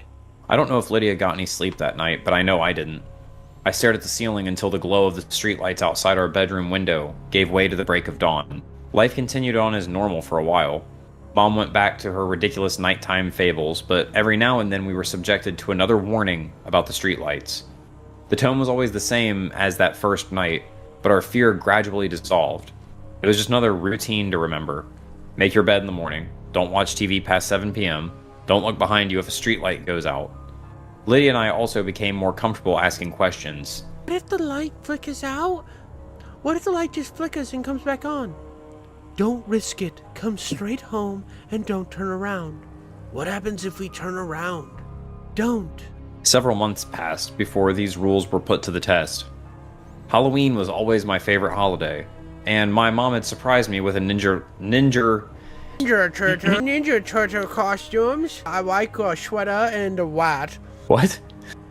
I don't know if Lydia got any sleep that night, but I know I didn't. I stared at the ceiling until the glow of the streetlights outside our bedroom window gave way to the break of dawn. Life continued on as normal for a while. Mom went back to her ridiculous nighttime fables, but every now and then we were subjected to another warning about the streetlights. The tone was always the same as that first night, but our fear gradually dissolved. It was just another routine to remember. Make your bed in the morning. Don't watch TV past 7 p.m. Don't look behind you if a streetlight goes out. Lydia and I also became more comfortable asking questions. What if the light flickers out? What if the light just flickers and comes back on? Don't risk it. Come straight home and don't turn around. What happens if we turn around? Don't. Several months passed before these rules were put to the test. Halloween was always my favorite holiday, and my mom had surprised me with a Ninja Turtle costumes. I like a sweater and a rat. What?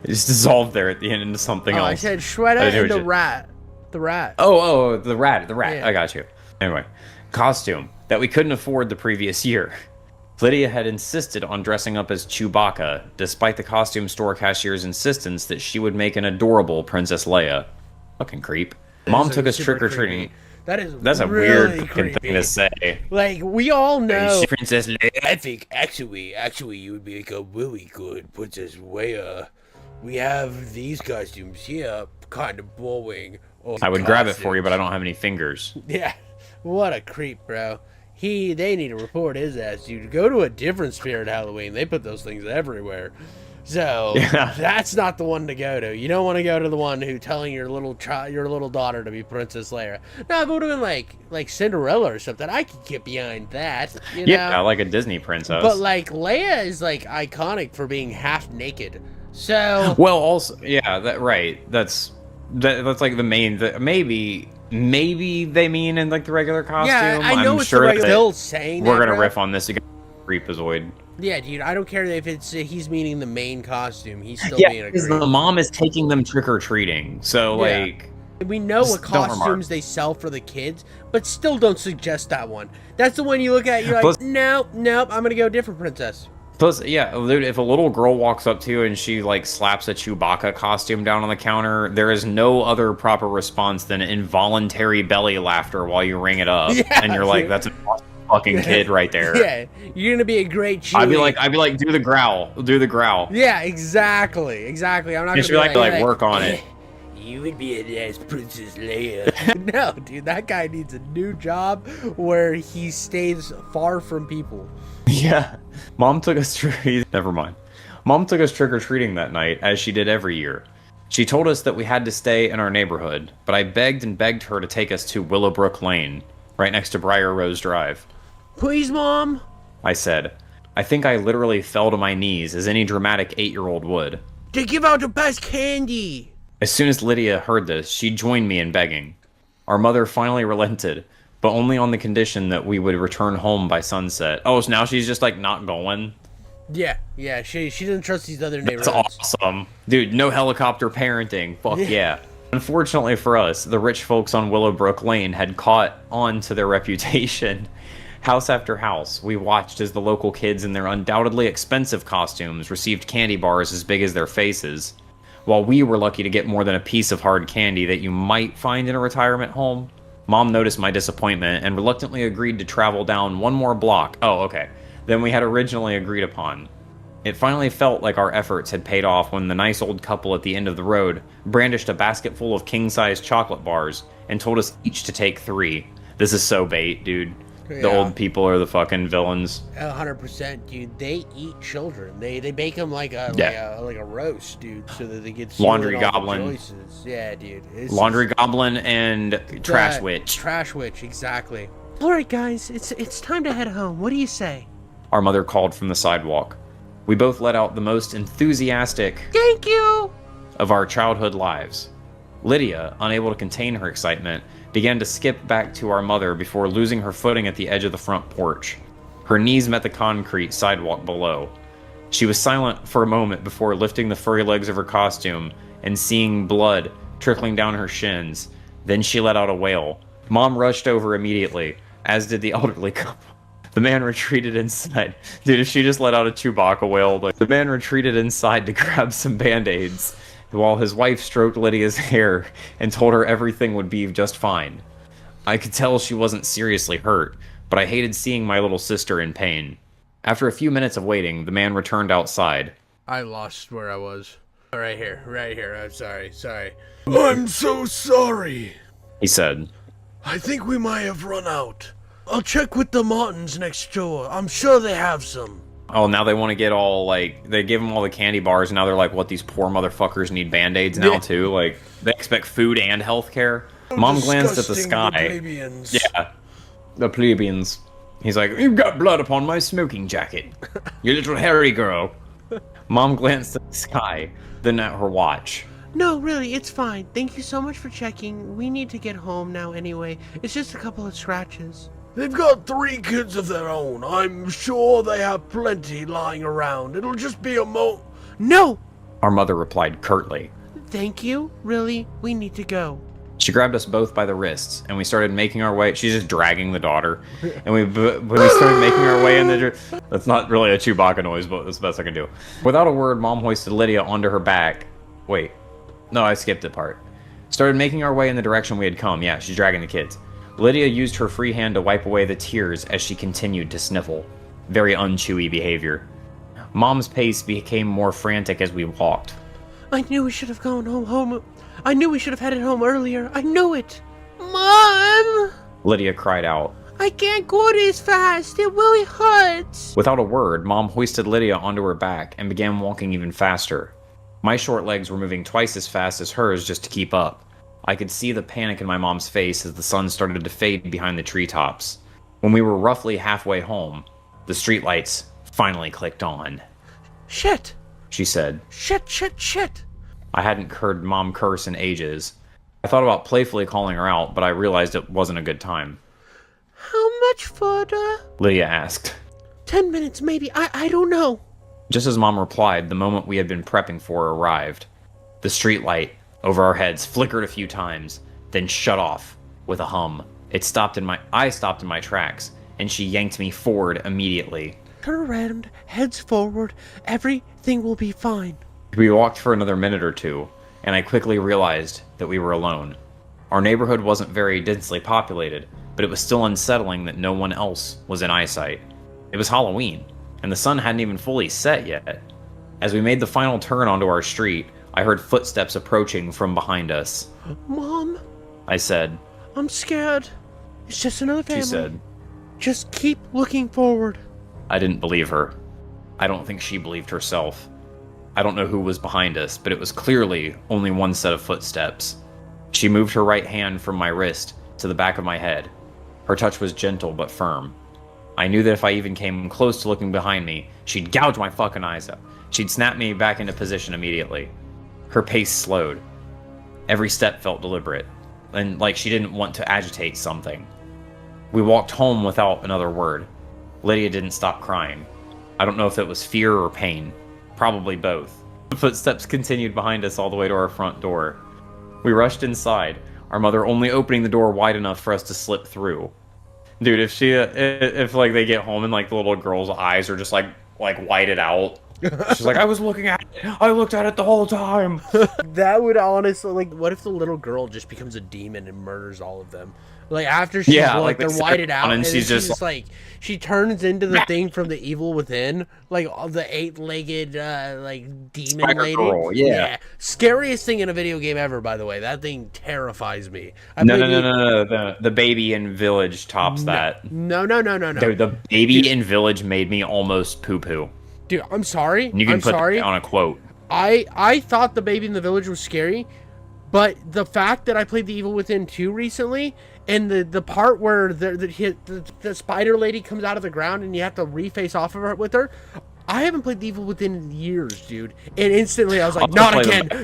It just dissolved there at the end into something else. I said sweater and the rat. The rat. Oh, the rat. Yeah. I got you. Anyway, costume that we couldn't afford the previous year. Lydia had insisted on dressing up as Chewbacca, despite the costume store cashier's insistence that she would make an adorable Princess Leia. Fucking creep. Mom took us trick-or-treating. That's a really weird fucking thing to say. Like, we all know. Princess Leia. I think actually you would make a really good Princess Leia. We have these costumes here, kind of boring. I would grab it for you, but I don't have any fingers. Yeah. What a creep, bro. They need to report his ass, dude. Go to a different Spirit Halloween. They put those things everywhere. So Yeah. that's not the one to go to. You don't want to go to the one who telling your little daughter to be Princess Leia. No, if it would have been like Cinderella or something, I could get behind that. You know? Yeah, like a Disney princess. But like Leia is like iconic for being half naked. So well, also, yeah, That's like the main. Maybe they mean in like the regular costume. yeah, I know I'm it's sure the that regular. Still saying we're that, gonna bro. riff on this again. Freakazoid. Yeah, dude, I don't care if it's he's meaning the main costume. He's still Yeah, being a because creep. the mom is taking them trick or treating. So Yeah. like, We know what Just don't remark. costumes they sell for the kids, but still don't suggest that one. That's the one you look at, you're like, Plus- nope, I'm gonna go different princess. plus, yeah, dude, if a little girl walks up to you and she like slaps a Chewbacca costume down on the counter, there is no other proper response than involuntary belly laughter while you ring it up, Yeah, and you're like, dude. that's an awesome fucking kid right there. Yeah, you're gonna be a great Chewie. I'd be like, do the growl, do the growl. Yeah, exactly. I'm not You gonna should be like, like work on it. You would be a nice Princess Leia. no, dude, that guy needs a new job where he stays far from people. Yeah. Mom took us never mind. Mom took us trick-or-treating that night, as she did every year. She told us that we had to stay in our neighborhood, but I begged and begged her to take us to Willowbrook Lane, right next to Briar Rose Drive. Please, Mom. I said. I think I literally fell to my knees, as any dramatic 8-year-old would. They give out the best candy. As soon as Lydia heard this, she joined me in begging. Our mother finally relented, but only on the condition that we would return home by sunset. Oh, so now she's just like not going? Yeah, she doesn't trust these other That's neighborhoods. awesome. Dude, no helicopter parenting. Fuck yeah. Unfortunately for us, the rich folks on Willowbrook Lane had caught on to their reputation. House after house, we watched as the local kids in their undoubtedly expensive costumes received candy bars as big as their faces, while we were lucky to get more than a piece of hard candy that you might find in a retirement home. Mom noticed my disappointment and reluctantly agreed to travel down one more block. Oh, okay. Than we had originally agreed upon. It finally felt like our efforts had paid off when the nice old couple at the end of the road brandished a basket full of king-sized chocolate bars and told us each to take 3. This is so bait, dude. The Yeah. old people are the fucking villains. 100%, dude. They eat children. They bake them like a roast, dude, so that they get Laundry all the Goblin. choices. Yeah, dude. It's Laundry Goblin and Trash that- Witch. Trash Witch, exactly. All right, guys, it's time to head home. What do you say? Our mother called from the sidewalk. We both let out the most enthusiastic Thank you. of our childhood lives. Lydia, unable to contain her excitement, began to skip back to our mother before losing her footing at the edge of the front porch. Her knees met the concrete sidewalk below. She was silent for a moment before lifting the furry legs of her costume and seeing blood trickling down her shins. Then she let out a wail. Mom rushed over immediately, as did the elderly couple. The man retreated inside. Dude, if she just let out a Chewbacca wail, the man retreated inside to grab some band-aids, while his wife stroked Lydia's hair and told her everything would be just fine. I could tell she wasn't seriously hurt, but I hated seeing my little sister in pain. After a few minutes of waiting, the man returned outside. I lost where I was. Right here. I'm sorry. I'm so sorry. He said, I think we might have run out. I'll check with the Martins next door. I'm sure they have some. oh, now they want to get all, like, they give them all the candy bars, and now they're like, what, these poor motherfuckers need Band-Aids now, too? Like, they expect food and health care? Mom glanced at the Disgusting, sky. plebeians. Yeah, the plebeians. He's like, you've got blood upon my smoking jacket. You little hairy girl. Mom glanced at the sky, then at her watch. No, really, it's fine. Thank you so much for checking. We need to get home now anyway. It's just a couple of scratches. They've got 3 kids of their own. I'm sure they have plenty lying around. It'll just be a No! Our mother replied curtly. Thank you. Really, we need to go. She grabbed us both by the wrists, and we started making our way. She's just dragging the daughter, and we started making our way in the. That's not really a Chewbacca noise, but that's the best I can do. Without a word, Mom hoisted Lydia onto her back. Wait, no, I skipped a part. Started making our way in the direction we had come. Yeah, she's dragging the kids. Lydia used her free hand to wipe away the tears as she continued to sniffle. Very un-Chewy behavior. Mom's pace became more frantic as we walked. I knew we should have gone home. I knew we should have headed home earlier. I knew it. Mom! Lydia cried out. I can't go this fast. It really hurts. Without a word, Mom hoisted Lydia onto her back and began walking even faster. My short legs were moving twice as fast as hers just to keep up. I could see the panic in my mom's face as the sun started to fade behind the treetops. When we were roughly halfway home, the streetlights finally clicked on. Shit, She said. shit. I hadn't heard Mom curse in ages. I thought about playfully calling her out, but I realized it wasn't a good time. How much further? Lydia asked. 10 minutes, maybe. I don't know. Just as Mom replied, the moment we had been prepping for arrived. The streetlight over our heads flickered a few times, then shut off with a hum. I stopped in my tracks, and she yanked me forward immediately. Turn around, heads forward. Everything will be fine. We walked for another minute or two, and I quickly realized that we were alone. Our neighborhood wasn't very densely populated, but it was still unsettling that no one else was in eyesight. It was Halloween, and the sun hadn't even fully set yet. As we made the final turn onto our street, I heard footsteps approaching from behind us. Mom, I said. I'm scared. It's just another family. She said. Just keep looking forward. I didn't believe her. I don't think she believed herself. I don't know who was behind us, but it was clearly only one set of footsteps. She moved her right hand from my wrist to the back of my head. Her touch was gentle but firm. I knew that if I even came close to looking behind me, she'd gouge my fucking eyes out. She'd snap me back into position immediately. Her pace slowed. Every step felt deliberate, and like she didn't want to agitate something. We walked home without another word. Lydia didn't stop crying. I don't know if it was fear or pain. Probably both. The footsteps continued behind us all the way to our front door. We rushed inside, our mother only opening the door wide enough for us to slip through. Dude, if like they get home and like the little girl's eyes are just like whited out. She's like, I looked at it the whole time. That would honestly, like, what if the little girl just becomes a demon and murders all of them? Like, after she's they're whited out, and she's just like, she turns into the thing from the Evil Within, like the 8-legged, like, demon Spider lady. Girl, yeah. Scariest thing in a video game ever, by the way. That thing terrifies me. No. The baby in Village tops that. No. Dude, the baby in Village made me almost poo-poo. Dude, I'm sorry. You can I'm put sorry. that on a quote. I thought the baby in the village was scary, but the fact that I played the Evil Within 2 recently, and the part where the spider lady comes out of the ground and you have to reface off of her with her, I haven't played the Evil Within in years, dude. And instantly I was like, not again, dude.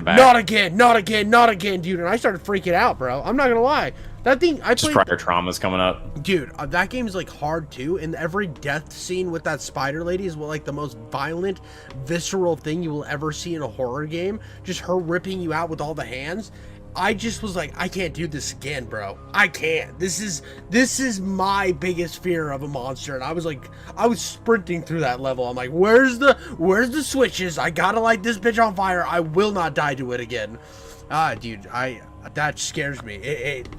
And I started freaking out, bro. I'm not gonna lie. That thing, I just played... prior trauma's coming up. Dude, that game is like hard too, and every death scene with that spider lady is like the most violent, visceral thing you will ever see in a horror game. Just her ripping you out with all the hands. I just was like, I can't do this again, bro. I can't. This is my biggest fear of a monster, and I was sprinting through that level. I'm like, where's the switches? I gotta light this bitch on fire. I will not die to it again. Dude, that scares me.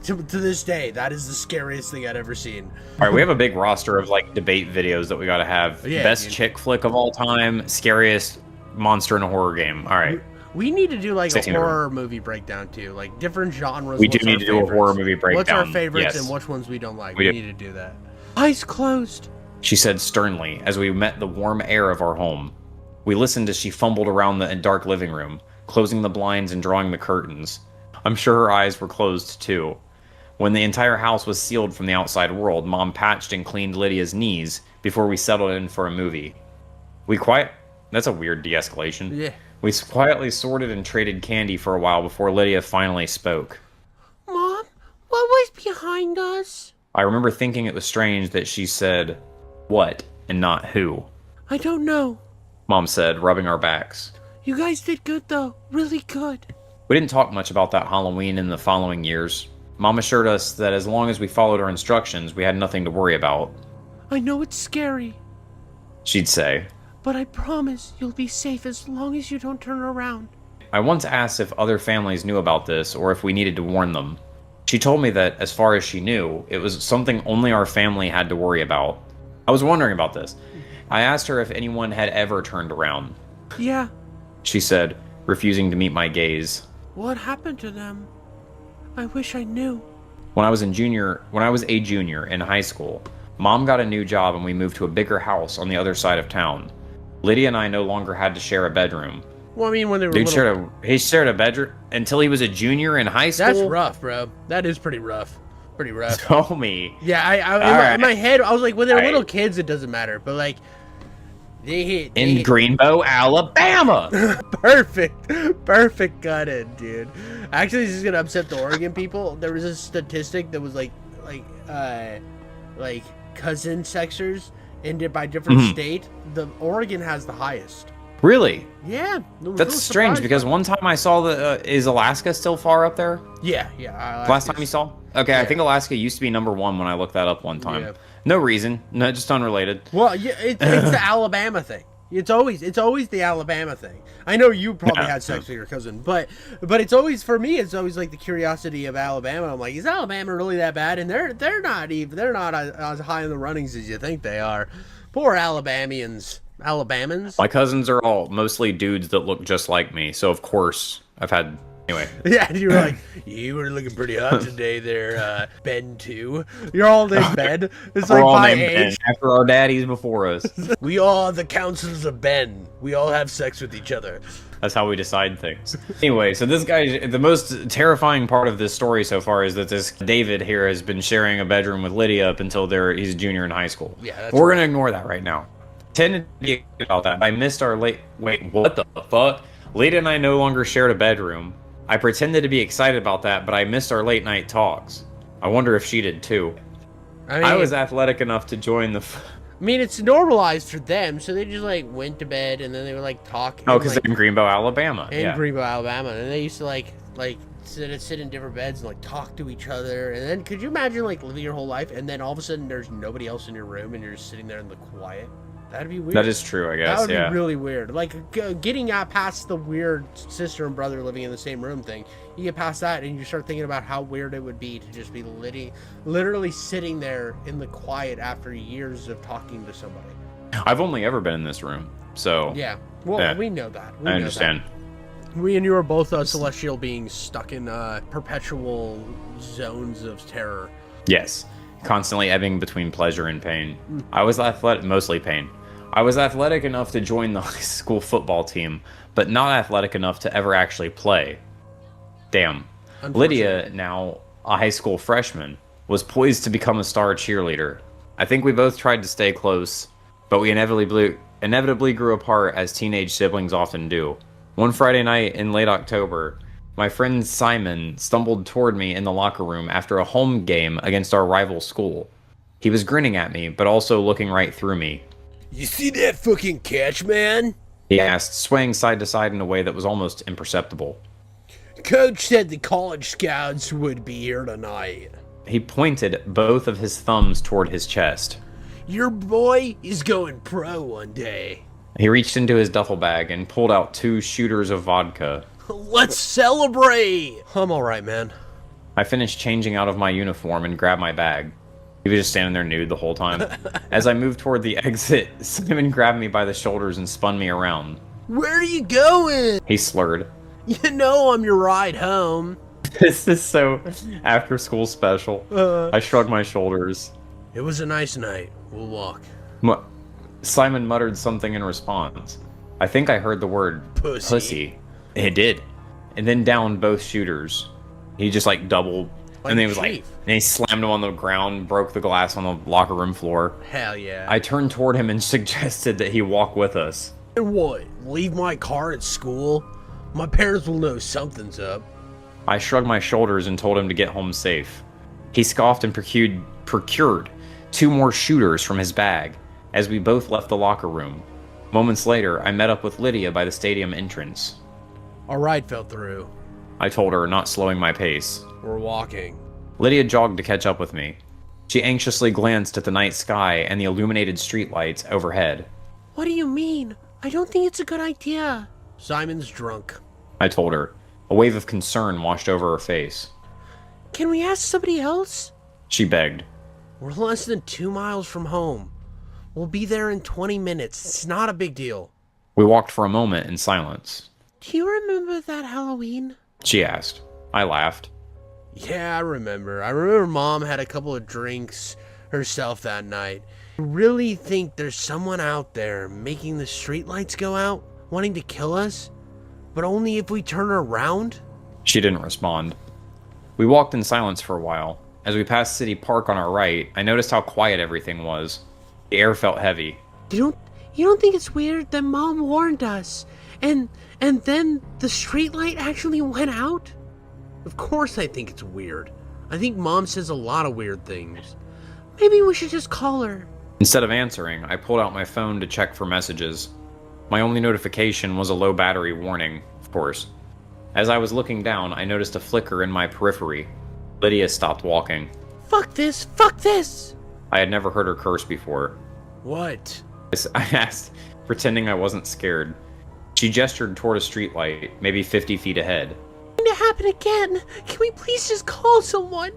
To this day, that is the scariest thing I'd ever seen. All right, we have a big roster of like debate videos that we gotta have. Yeah, Best dude. chick flick of all time, scariest monster in a horror game. All right. We need to do like a 16 horror movie breakdown too, like different genres. We do need to do a horror movie breakdown. What's our favorites yes. and which ones we don't like? We We do. need to do that. Eyes closed. She said sternly as we met the warm air of our home. We listened as she fumbled around the dark living room, closing the blinds and drawing the curtains. I'm sure her eyes were closed too. When the entire house was sealed from the outside world, Mom patched and cleaned Lydia's knees before we settled in for a movie. That's a weird de-escalation. Yeah. We quietly sorted and traded candy for a while before Lydia finally spoke. Mom, what was behind us? I remember thinking it was strange that she said, what, and not who. I don't know. Mom said, rubbing our backs. You guys did good though, really good. We didn't talk much about that Halloween in the following years. Mom assured us that as long as we followed her instructions, we had nothing to worry about. I know it's scary, She'd say. but I promise you'll be safe as long as you don't turn around. I once asked if other families knew about this or if we needed to warn them. She told me that, as far as she knew, it was something only our family had to worry about. I was wondering about this. I asked her if anyone had ever turned around. Yeah, She said, refusing to meet my gaze. what happened to them? I wish I knew. When I was a junior in high school, Mom got a new job and we moved to a bigger house on the other side of town. Lydia and I no longer had to share a bedroom. Well, I mean, when they were He shared a bedroom until he was a junior in high school? That's rough, bro. That is pretty rough. Pretty rough. Tell me. Yeah, in my head, I was like, when they're little kids, it doesn't matter. But, like, they in Greenbow, Alabama. Perfect cut in, dude. Actually, this is gonna upset the Oregon people. There was a statistic that was like cousin sexers and by different state. The Oregon has the highest. Really? Yeah. That's strange because one time I saw is Alaska still far up there? Yeah. Last time you saw? Okay, yeah. I think Alaska used to be number 1 when I looked that up one time. Yeah. No reason. No, just unrelated. Well, yeah, it's the Alabama thing. It's always the Alabama thing. I know you probably had sex with your cousin, but it's always, for me, it's always like the curiosity of Alabama. I'm like, is Alabama really that bad? And they're not as high in the runnings as you think they are. Poor Alabamians. My cousins are all mostly dudes that look just like me, so of course I've had. Anyway. Yeah, you were like, you were looking pretty hot today there, Ben, too. You're all named Ben. It's We're like all by named age. Ben, after our daddies before us. We all are the councils of Ben. We all have sex with each other. That's how we decide things. Anyway, so this guy, the most terrifying part of this story so far is that this David here has been sharing a bedroom with Lydia up until he's a junior in high school. Yeah, we're going to ignore that right now. Tended to be about that. I missed our Wait, what the fuck? Lydia and I no longer shared a bedroom. I pretended to be excited about that, but I missed our late night talks. I wonder if she did too. I was athletic enough to join the... I mean, it's normalized for them, so they just, like, went to bed, and then they would, like, talk. Oh, because they're in Greenbow, Alabama. Greenbow, Alabama. And they used to, like sit in different beds and, like, talk to each other. And then, could you imagine, like, living your whole life, and then all of a sudden there's nobody else in your room, and you're just sitting there in the quiet? That'd be weird. That is true, I guess, That would be really weird. Like, getting out past the weird sister and brother living in the same room thing, you get past that and you start thinking about how weird it would be to just be literally sitting there in the quiet after years of talking to somebody. I've only ever been in this room, so... Yeah. Well, we know that. I understand. We and you are both celestial beings stuck in perpetual zones of terror. Yes. Constantly ebbing between pleasure and pain. I was mostly pain. I was athletic enough to join the high school football team, but not athletic enough to ever actually play. Damn. Lydia, now a high school freshman, was poised to become a star cheerleader. I think we both tried to stay close, but we inevitably grew apart as teenage siblings often do. One Friday night in late October, my friend Simon stumbled toward me in the locker room after a home game against our rival school. He was grinning at me, but also looking right through me. You see that fucking catch, man? He asked, swaying side to side in a way that was almost imperceptible. Coach said the college scouts would be here tonight. He pointed both of his thumbs toward his chest. Your boy is going pro one day. He reached into his duffel bag and pulled out 2 shooters of vodka. Let's celebrate! I'm alright, man. I finished changing out of my uniform and grabbed my bag. He was just standing there nude the whole time. As I moved toward the exit, Simon grabbed me by the shoulders and spun me around. Where are you going? He slurred. You know I'm your ride home. This is so after school special. I shrugged my shoulders. It was a nice night. We'll walk. Simon muttered something in response. I think I heard the word pussy. It did. And then downed both shooters. He just like doubled. And then he was like, and he slammed him on the ground, broke the glass on the locker room floor. Hell yeah. I turned toward him and suggested that he walk with us. And what? Leave my car at school? My parents will know something's up. I shrugged my shoulders and told him to get home safe. He scoffed and procured 2 more shooters from his bag as we both left the locker room. Moments later, I met up with Lydia by the stadium entrance. Our ride fell through. I told her, not slowing my pace. We're walking. Lydia jogged to catch up with me. She anxiously glanced at the night sky and the illuminated streetlights overhead. What do you mean? I don't think it's a good idea. Simon's drunk. I told her. A wave of concern washed over her face. Can we ask somebody else? She begged. We're less than 2 miles from home. We'll be there in 20 minutes. It's not a big deal. We walked for a moment in silence. Do you remember that Halloween? She asked. I laughed. Yeah, I remember. I remember Mom had a couple of drinks herself that night. I really think there's someone out there making the streetlights go out, wanting to kill us, but only if we turn around? She didn't respond. We walked in silence for a while. As we passed City Park on our right, I noticed how quiet everything was. The air felt heavy. You don't think it's weird that Mom warned us, and then the streetlight actually went out? Of course I think it's weird. I think Mom says a lot of weird things. Maybe we should just call her. Instead of answering, I pulled out my phone to check for messages. My only notification was a low battery warning, of course. As I was looking down, I noticed a flicker in my periphery. Lydia stopped walking. Fuck this! Fuck this! I had never heard her curse before. What? I asked, pretending I wasn't scared. She gestured toward a streetlight, maybe 50 feet ahead. It's going to happen again! Can we please just call someone?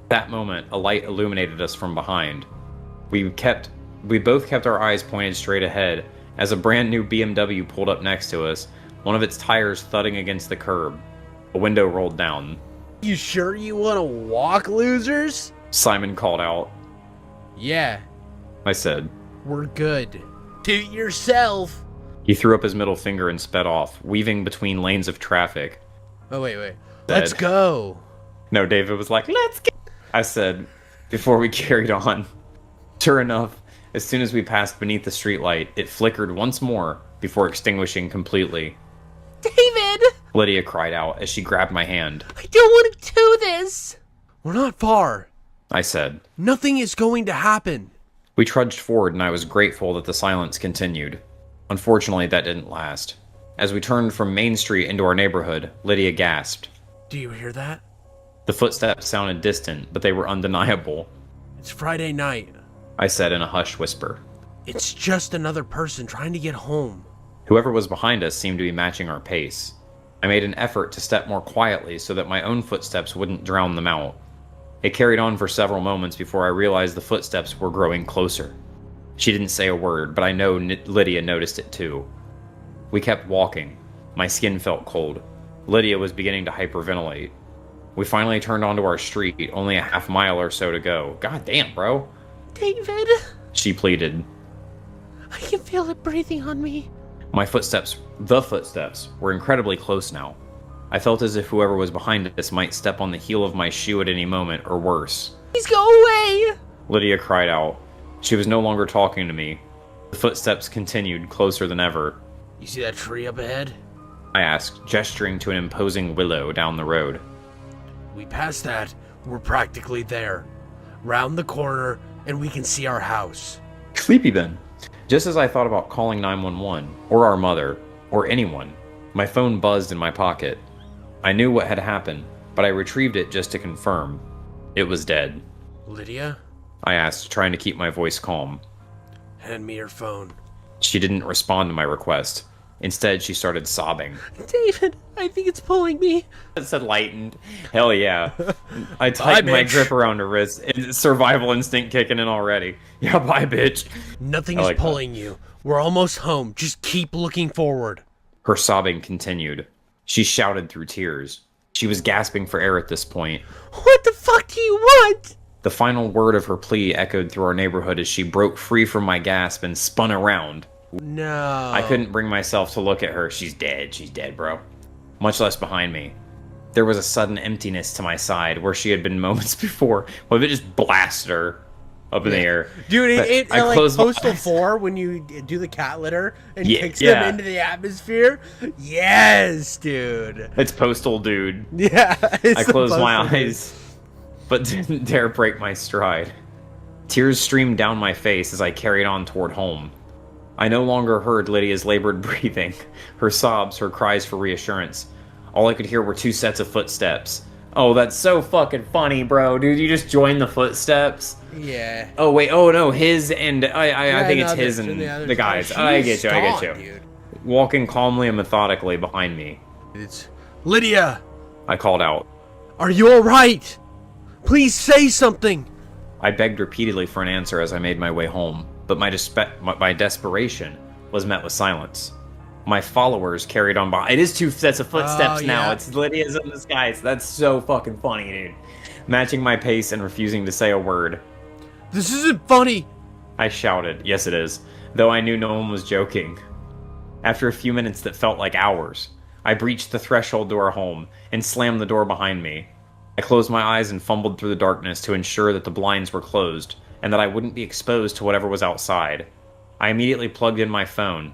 That moment, a light illuminated us from behind. We both kept our eyes pointed straight ahead as a brand new BMW pulled up next to us, one of its tires thudding against the curb. A window rolled down. You sure you want to walk, losers? Simon called out. Yeah, I said. we're good. Toot yourself! He threw up his middle finger and sped off, weaving between lanes of traffic. Oh, wait. Let's go. No, David was like, let's go, I said, before we carried on. Sure enough, as soon as we passed beneath the streetlight, it flickered once more before extinguishing completely. David! Lydia cried out as she grabbed my hand. I don't want to do this! We're not far. I said. Nothing is going to happen. We trudged forward and I was grateful that the silence continued. Unfortunately, that didn't last. As we turned from Main Street into our neighborhood, Lydia gasped. Do you hear that? The footsteps sounded distant, but they were undeniable. It's Friday night. I said in a hushed whisper. It's just another person trying to get home. Whoever was behind us seemed to be matching our pace. I made an effort to step more quietly so that my own footsteps wouldn't drown them out. It carried on for several moments before I realized the footsteps were growing closer. She didn't say a word, but I know Lydia noticed it too. We kept walking. My skin felt cold. Lydia was beginning to hyperventilate. We finally turned onto our street, only a half mile or so to go. God damn, bro. David! She pleaded. I can feel it breathing on me. The footsteps, were incredibly close now. I felt as if whoever was behind us might step on the heel of my shoe at any moment, or worse. Please go away! Lydia cried out. She was no longer talking to me. The footsteps continued, closer than ever. You see that tree up ahead? I asked, gesturing to an imposing willow down the road. We passed that. We're practically there. Round the corner, and we can see our house. Sleepy then. Just as I thought about calling 911, or our mother, or anyone, my phone buzzed in my pocket. I knew what had happened, but I retrieved it just to confirm. It was dead. Lydia? I asked, trying to keep my voice calm. Hand me your phone. She didn't respond to my request. Instead, she started sobbing. David, I think it's pulling me. It said lightened. Hell yeah. I tightened my grip around her wrist. Survival instinct kicking in already. Yeah, bye, bitch. Nothing is pulling you. We're almost home. Just keep looking forward. Her sobbing continued. She shouted through tears. She was gasping for air at this point. What the fuck do you want? The final word of her plea echoed through our neighborhood as she broke free from my gasp and spun around. No. I couldn't bring myself to look at her. She's dead, bro. Much less behind me. There was a sudden emptiness to my side where she had been moments before. Well, it just blasted her up in the air. Dude, it I like closed my Postal eyes. 4 when you do the cat litter and Yeah, kicks yeah. them into the atmosphere. Yes, dude. It's Postal Dude. Yeah. I closed my eyes, but didn't dare break my stride. Tears streamed down my face as I carried on toward home. I no longer heard Lydia's labored breathing, her sobs, her cries for reassurance. All I could hear were two sets of footsteps. Oh, that's so fucking funny, bro. Dude, you just joined the footsteps? Yeah. Oh, wait. Oh, no. His and... I think it's his and other the guys. she's I get you. gone, dude. Walking calmly and methodically behind me. It's Lydia. I called out. Are you all right? Please say something. I begged repeatedly for an answer as I made my way home, but my desperation was met with silence. My followers carried on by. It is 2 sets of footsteps now. yeah. It's Lydia's in the skies. That's so fucking funny, dude. Matching my pace and refusing to say a word. This isn't funny. I shouted. Yes, it is. Though I knew no one was joking. After a few minutes that felt like hours, I breached the threshold to our home and slammed the door behind me. I closed my eyes and fumbled through the darkness to ensure that the blinds were closed and that I wouldn't be exposed to whatever was outside. I immediately plugged in my phone,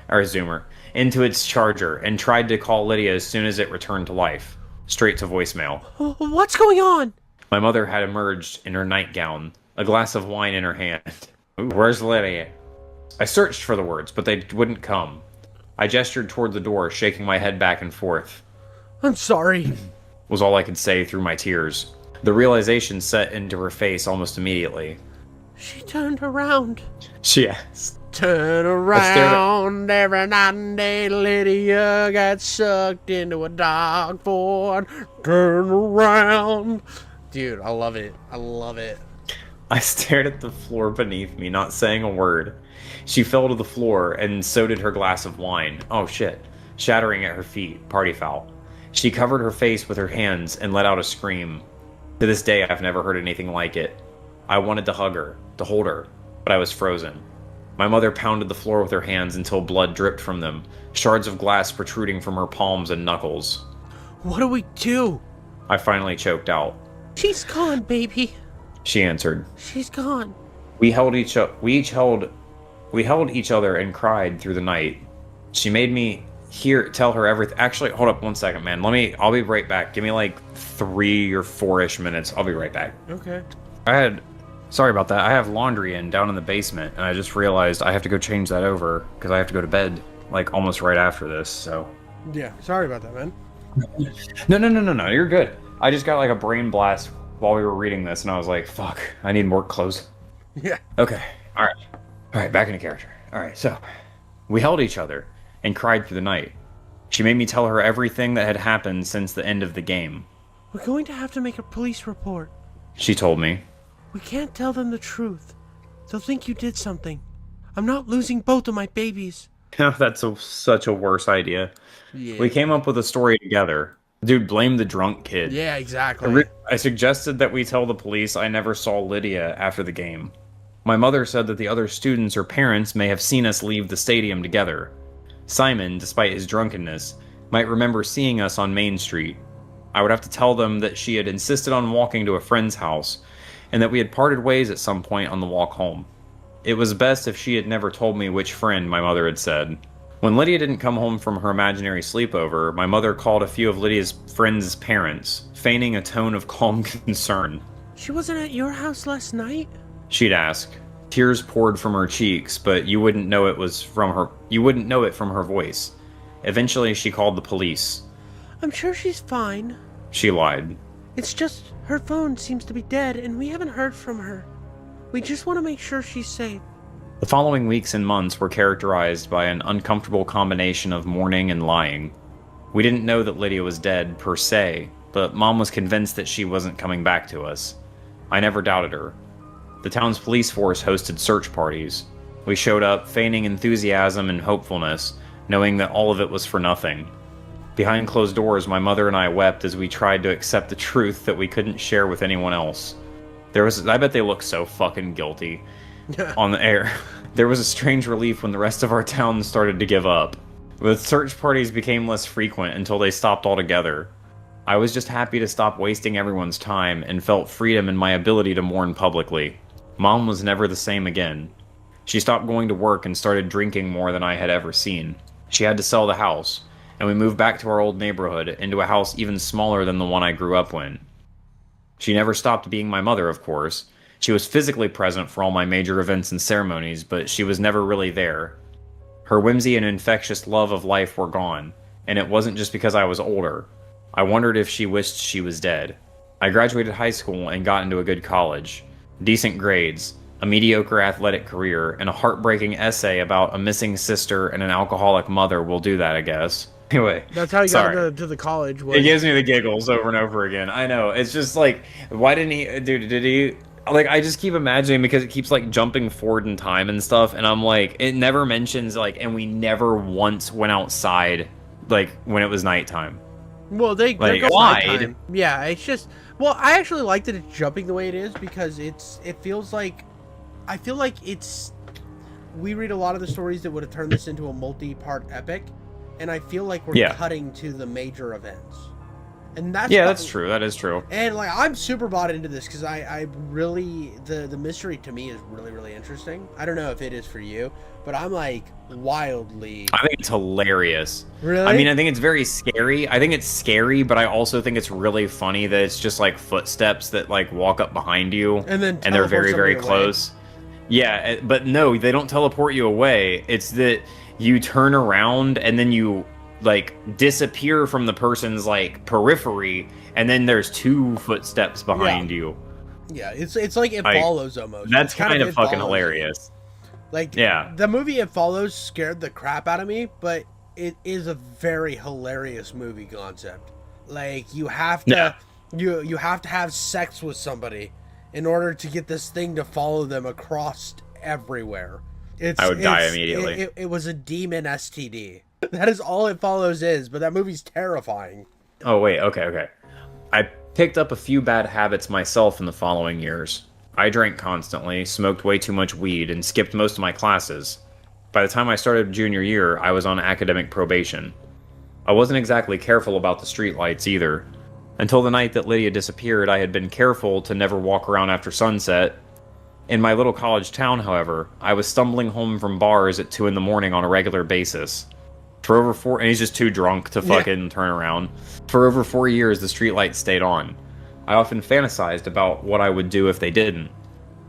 Zoomer, into its charger and tried to call Lydia as soon as it returned to life. Straight to voicemail. What's going on? My mother had emerged in her nightgown, a glass of wine in her hand. Where's Lydia? I searched for the words, but they wouldn't come. I gestured toward the door, shaking my head back and forth. I'm sorry. Was all I could say through my tears. The realization set into her face almost immediately. She turned around. She asked. Turn around every night and day. Lydia got sucked into a dog Ford. Turn around. Dude, I love it. I love it. I stared at the floor beneath me, not saying a word. She fell to the floor, and so did her glass of wine. Oh shit. Shattering at her feet. Party foul. She covered her face with her hands and let out a scream. To this day, I've never heard anything like it. I wanted to hug her, to hold her, but I was frozen. My mother pounded the floor with her hands until blood dripped from them, shards of glass protruding from her palms and knuckles. What do we do? I finally choked out. She's gone, baby. She answered. She's gone. We held each other and cried through the night. She made me tell her everything. Actually, hold up one second, man. I'll be right back. Give me like 3 or 4-ish minutes. I'll be right back. Okay. Sorry about that. I have laundry down in the basement, and I just realized I have to go change that over because I have to go to bed like almost right after this. So. Yeah. Sorry about that, man. No. You're good. I just got like a brain blast while we were reading this, and I was like, "Fuck, I need more clothes." Yeah. Okay. All right. Back into character. All right. So, we held each other and cried through the night. She made me tell her everything that had happened since the end of the game. We're going to have to make a police report. She told me. We can't tell them the truth. They'll think you did something. I'm not losing both of my babies. That's such a worse idea. Yeah. We came up with a story together. Dude, blame the drunk kid. Yeah, exactly. I suggested that we tell the police I never saw Lydia after the game. My mother said that the other students or parents may have seen us leave the stadium together. Simon, despite his drunkenness, might remember seeing us on Main Street. I would have to tell them that she had insisted on walking to a friend's house, and that we had parted ways at some point on the walk home. It was best if she had never told me which friend, my mother had said. When Lydia didn't come home from her imaginary sleepover, my mother called a few of Lydia's friends' parents, feigning a tone of calm concern. She wasn't at your house last night? She'd ask. Tears poured from her cheeks, but you wouldn't know it from her voice. Eventually, she called the police. I'm sure she's fine. She lied. It's just her phone seems to be dead and we haven't heard from her. We just want to make sure she's safe. The following weeks and months were characterized by an uncomfortable combination of mourning and lying. We didn't know that Lydia was dead, per se, but Mom was convinced that she wasn't coming back to us. I never doubted her. The town's police force hosted search parties. We showed up, feigning enthusiasm and hopefulness, knowing that all of it was for nothing. Behind closed doors, my mother and I wept as we tried to accept the truth that we couldn't share with anyone else. I bet they look so fucking guilty on the air. There was a strange relief when the rest of our town started to give up. The search parties became less frequent until they stopped altogether. I was just happy to stop wasting everyone's time and felt freedom in my ability to mourn publicly. Mom was never the same again. She stopped going to work and started drinking more than I had ever seen. She had to sell the house, and we moved back to our old neighborhood, into a house even smaller than the one I grew up in. She never stopped being my mother, of course. She was physically present for all my major events and ceremonies, but she was never really there. Her whimsy and infectious love of life were gone, and it wasn't just because I was older. I wondered if she wished she was dead. I graduated high school and got into a good college. Decent grades, a mediocre athletic career, and a heartbreaking essay about a missing sister and an alcoholic mother will do that, I guess. Anyway, that's how you got to the college. It gives me the giggles over and over again. I know. It's just like, why didn't he... Dude, did he... like I just keep imagining because it keeps like jumping forward in time and stuff, and I'm like, it never mentions like, and we never once went outside like when it was nighttime. Well, they Like, go wide. nighttime. Yeah, it's just. Well, I actually like that it's jumping the way it is because it feels like, I feel like it's. We read a lot of the stories that would have turned this into a multi-part epic, and I feel like we're cutting to the major events. And that's true. That is true. And like I'm super bought into this because I really the mystery to me is really, really interesting. I don't know if it is for you, but I'm like wildly. I think it's hilarious. Really? I mean, I think it's very scary. I think it's scary, but I also think it's really funny that it's just like footsteps that like walk up behind you, and they're very, very away. close. Yeah, but no, they don't teleport you away. It's that you turn around and then you like disappear from the person's like periphery, and then there's two footsteps behind you. Yeah, it's like It Follows almost. That's it's kind of fucking hilarious. Like, yeah, the movie It Follows scared the crap out of me, but it is a very hilarious movie concept. Like, you have to you have to have sex with somebody in order to get this thing to follow them across everywhere. I would die immediately. It was a demon STD. That is all It Follows is, but that movie's terrifying. Oh, wait, okay. I picked up a few bad habits myself in the following years. I drank constantly, smoked way too much weed, and skipped most of my classes. By the time I started junior year, I was on academic probation. I wasn't exactly careful about the streetlights either. Until the night that Lydia disappeared, I had been careful to never walk around after sunset. In my little college town, however, I was stumbling home from bars at 2 in the morning on a regular basis. For over 4, and he's just too drunk to fucking turn around. For over 4 years, the streetlights stayed on. I often fantasized about what I would do if they didn't.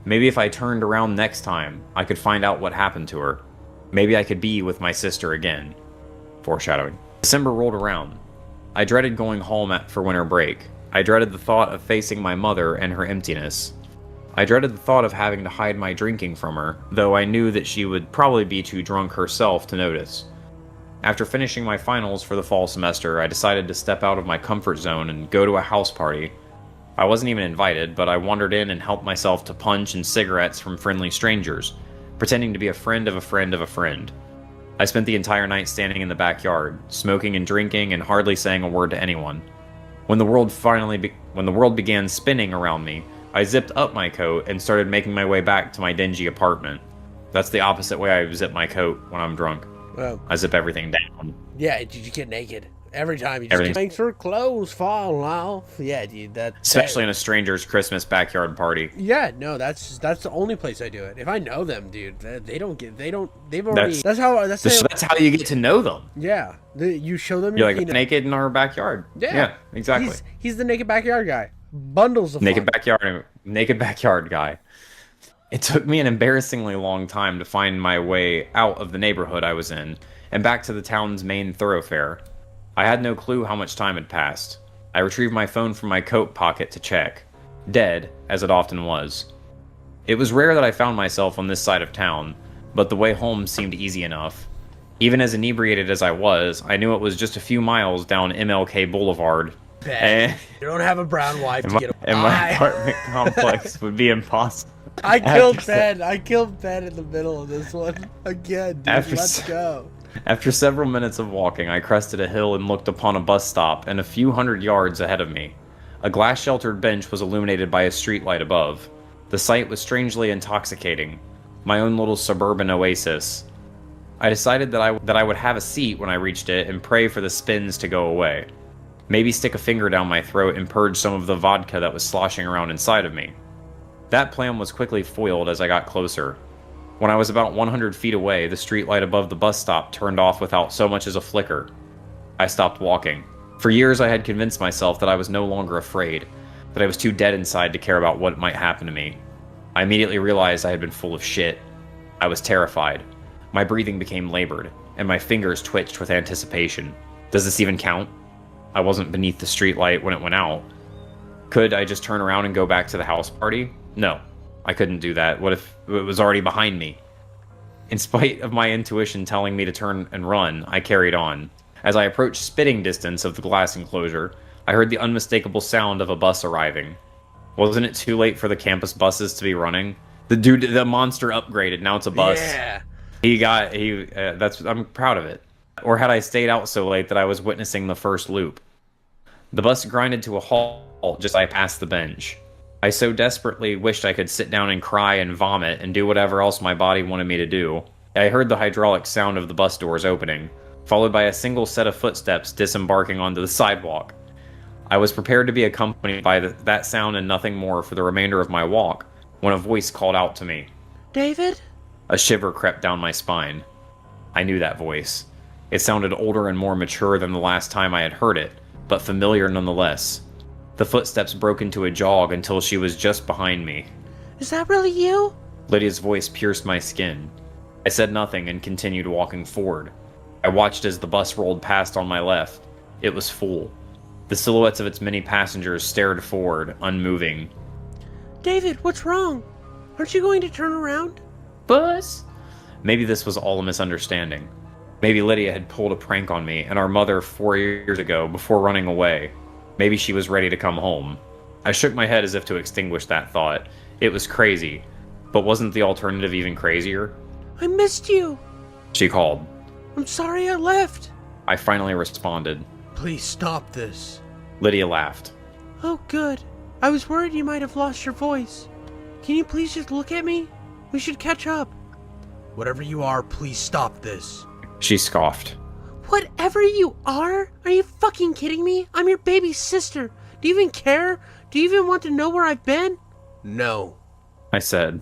Maybe if I turned around next time, I could find out what happened to her. Maybe I could be with my sister again. Foreshadowing. December rolled around. I dreaded going home for winter break. I dreaded the thought of facing my mother and her emptiness. I dreaded the thought of having to hide my drinking from her, though I knew that she would probably be too drunk herself to notice. After finishing my finals for the fall semester, I decided to step out of my comfort zone and go to a house party. I wasn't even invited, but I wandered in and helped myself to punch and cigarettes from friendly strangers, pretending to be a friend of a friend of a friend. I spent the entire night standing in the backyard, smoking and drinking and hardly saying a word to anyone. When the world began spinning around me, I zipped up my coat and started making my way back to my dingy apartment. That's the opposite way I zip my coat when I'm drunk. Well, I zip everything down. Yeah, dude, you get naked every time. You just makes her clothes fall off. Yeah, dude, especially in a stranger's Christmas backyard party. Yeah, no, that's the only place I do it. If I know them, dude, they've already. That's how you get to know them. Yeah, you show them. You're like naked in our backyard. Yeah, exactly. He's the naked backyard guy. Bundles of naked backyard guy. It took me an embarrassingly long time to find my way out of the neighborhood I was in and back to the town's main thoroughfare. I had no clue how much time had passed. I retrieved my phone from my coat pocket to check. Dead, as it often was. It was rare that I found myself on this side of town, but the way home seemed easy enough. Even as inebriated as I was, I knew it was just a few miles down MLK Boulevard. You don't have a brown wife to get away. And my apartment complex would be impossible. I killed Ben. I killed Ben in the middle of this one. Again, dude, let's go. After several minutes of walking, I crested a hill and looked upon a bus stop and a few hundred yards ahead of me. A glass-sheltered bench was illuminated by a streetlight above. The sight was strangely intoxicating. My own little suburban oasis. I decided that I would have a seat when I reached it and pray for the spins to go away. Maybe stick a finger down my throat and purge some of the vodka that was sloshing around inside of me. That plan was quickly foiled as I got closer. When I was about 100 feet away, the streetlight above the bus stop turned off without so much as a flicker. I stopped walking. For years I had convinced myself that I was no longer afraid, that I was too dead inside to care about what might happen to me. I immediately realized I had been full of shit. I was terrified. My breathing became labored, and my fingers twitched with anticipation. Does this even count? I wasn't beneath the streetlight when it went out. Could I just turn around and go back to the house party? No, I couldn't do that. What if it was already behind me? In spite of my intuition telling me to turn and run, I carried on. As I approached spitting distance of the glass enclosure, I heard the unmistakable sound of a bus arriving. Wasn't it too late for the campus buses to be running? The monster upgraded. Now it's a bus. Yeah. I'm proud of it. Or had I stayed out so late that I was witnessing the first loop? The bus grinded to a halt just as I passed the bench. I so desperately wished I could sit down and cry and vomit and do whatever else my body wanted me to do. I heard the hydraulic sound of the bus doors opening, followed by a single set of footsteps disembarking onto the sidewalk. I was prepared to be accompanied by that sound and nothing more for the remainder of my walk, when a voice called out to me. David? A shiver crept down my spine. I knew that voice. It sounded older and more mature than the last time I had heard it, but familiar nonetheless. The footsteps broke into a jog until she was just behind me. Is that really you? Lydia's voice pierced my skin. I said nothing and continued walking forward. I watched as the bus rolled past on my left. It was full. The silhouettes of its many passengers stared forward, unmoving. David, what's wrong? Aren't you going to turn around? Bus? Maybe this was all a misunderstanding. Maybe Lydia had pulled a prank on me and our mother 4 years ago before running away. Maybe she was ready to come home. I shook my head as if to extinguish that thought. It was crazy. But wasn't the alternative even crazier? I missed you. She called. I'm sorry I left. I finally responded. Please stop this. Lydia laughed. Oh, good. I was worried you might have lost your voice. Can you please just look at me? We should catch up. Whatever you are, please stop this. She scoffed. Whatever you are? Are you fucking kidding me? I'm your baby sister. Do you even care? Do you even want to know where I've been? No, I said.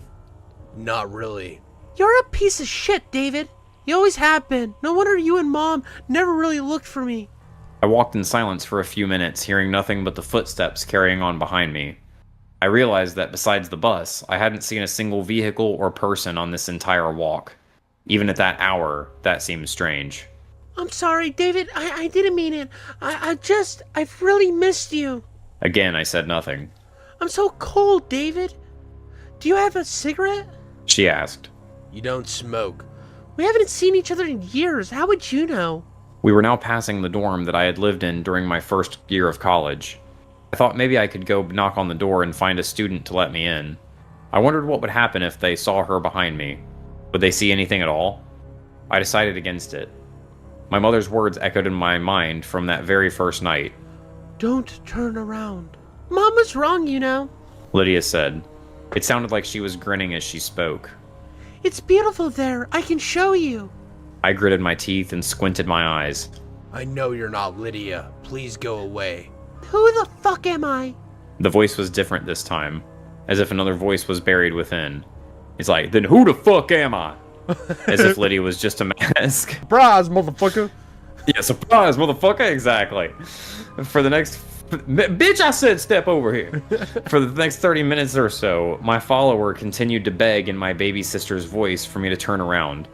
not really. You're a piece of shit, David. You always have been. No wonder you and Mom never really looked for me. I walked in silence for a few minutes, hearing nothing but the footsteps carrying on behind me. I realized that besides the bus, I hadn't seen a single vehicle or person on this entire walk. Even at that hour, that seemed strange. I'm sorry, David. I didn't mean it. I've really missed you. Again, I said nothing. I'm so cold, David. Do you have a cigarette? She asked. You don't smoke. We haven't seen each other in years. How would you know? We were now passing the dorm that I had lived in during my first year of college. I thought maybe I could go knock on the door and find a student to let me in. I wondered what would happen if they saw her behind me. Would they see anything at all? I decided against it. My mother's words echoed in my mind from that very first night. Don't turn around. Mom was wrong, you know. Lydia said. It sounded like she was grinning as she spoke. It's beautiful there. I can show you. I gritted my teeth and squinted my eyes. I know you're not Lydia. Please go away. Who the fuck am I? The voice was different this time, as if another voice was buried within. It's like, then who the fuck am I? As if Lydia was just a mask. Surprise, motherfucker. Yeah, surprise, motherfucker, exactly. For the next... Bitch, I said step over here. For the next 30 minutes or so, my follower continued to beg in my baby sister's voice for me to turn around.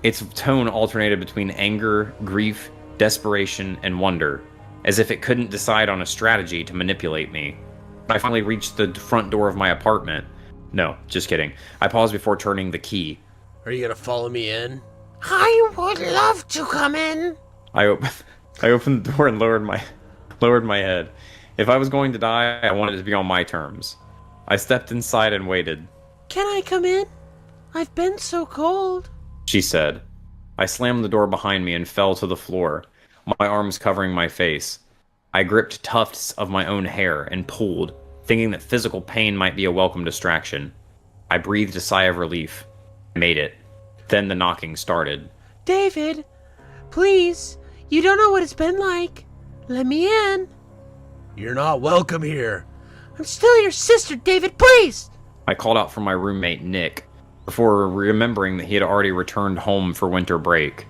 Its tone alternated between anger, grief, desperation, and wonder, as if it couldn't decide on a strategy to manipulate me. I finally reached the front door of my apartment. No, just kidding. I paused before turning the key. Are you gonna follow me in? I would love to come in. I opened the door and lowered my head. If I was going to die, I wanted it to be on my terms. I stepped inside and waited. Can I come in? I've been so cold. She said. I slammed the door behind me and fell to the floor, my arms covering my face. I gripped tufts of my own hair and pulled, thinking that physical pain might be a welcome distraction. I breathed a sigh of relief. I made it. Then the knocking started. David, please. You don't know what it's been like. Let me in. You're not welcome here. I'm still your sister, David, please. I called out for my roommate, Nick, before remembering that he had already returned home for winter break.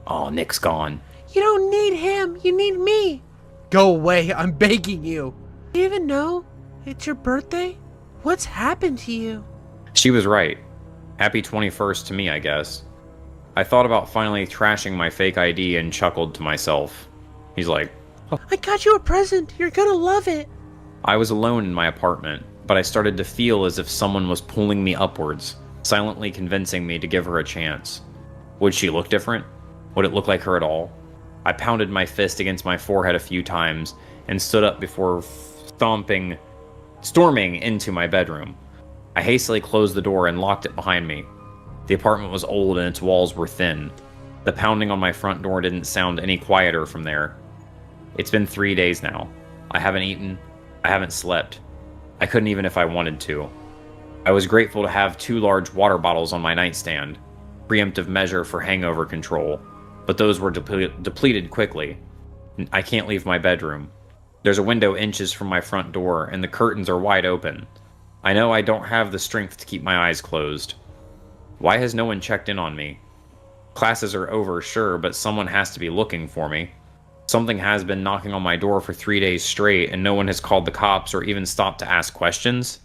Oh, Nick's gone. You don't need him. You need me. Go away, I'm begging you. Do you even know it's your birthday? What's happened to you? She was right. Happy 21st to me, I guess. I thought about finally trashing my fake ID and chuckled to myself. He's like, I got you a present. You're gonna love it. I was alone in my apartment, but I started to feel as if someone was pulling me upwards, silently convincing me to give her a chance. Would she look different? Would it look like her at all? I pounded my fist against my forehead a few times and stood up before stomping storming into my bedroom. I hastily closed the door and locked it behind me. The apartment was old and its walls were thin. The pounding on my front door didn't sound any quieter from there. It's been 3 days now. I haven't eaten. I haven't slept. I couldn't even if I wanted to. I was grateful to have 2 large water bottles on my nightstand, preemptive measure for hangover control, but those were depleted quickly. I can't leave my bedroom. There's a window inches from my front door, and the curtains are wide open. I know I don't have the strength to keep my eyes closed. Why has no one checked in on me? Classes are over, sure, but someone has to be looking for me. Something has been knocking on my door for 3 days straight, and no one has called the cops or even stopped to ask questions.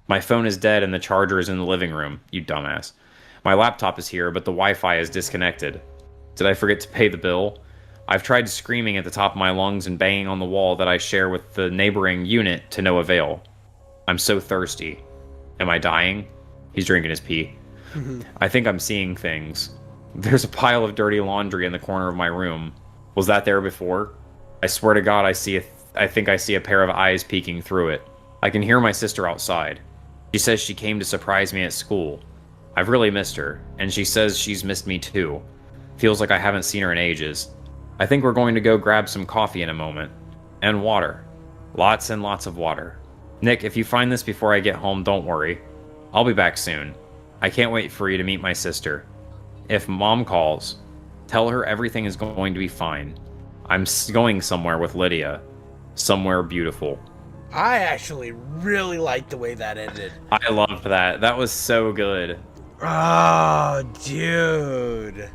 My phone is dead and the charger is in the living room, you dumbass. My laptop is here, but the Wi-Fi is disconnected. Did I forget to pay the bill? I've tried screaming at the top of my lungs and banging on the wall that I share with the neighboring unit to no avail. I'm so thirsty. Am I dying? He's drinking his pee. I think I'm seeing things. There's a pile of dirty laundry in the corner of my room. Was that there before? I swear to God, I think I see a pair of eyes peeking through it. I can hear my sister outside. She says she came to surprise me at school. I've really missed her, and she says she's missed me too. Feels like I haven't seen her in ages. I think we're going to go grab some coffee in a moment. And water. Lots and lots of water. Nick, if you find this before I get home, don't worry. I'll be back soon. I can't wait for you to meet my sister. If Mom calls, tell her everything is going to be fine. I'm going somewhere with Lydia. Somewhere beautiful. I actually really liked the way that ended. I loved that. That was so good. Oh, dude.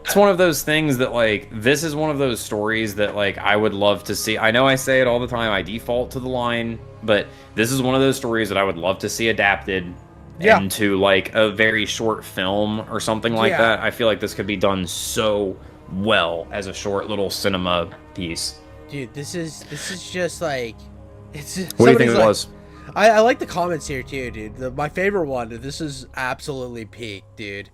It's one of those things that, like, this is one of those stories that, like, I would love to see. I know I say it all the time. I default to the line, but this is one of those stories that I would love to see adapted into, like, a very short film or something like that. I feel like this could be done so well as a short little cinema piece. Dude, this is just like... What do you think it was? I like the comments here too, dude. My favorite one, this is absolutely peak, dude.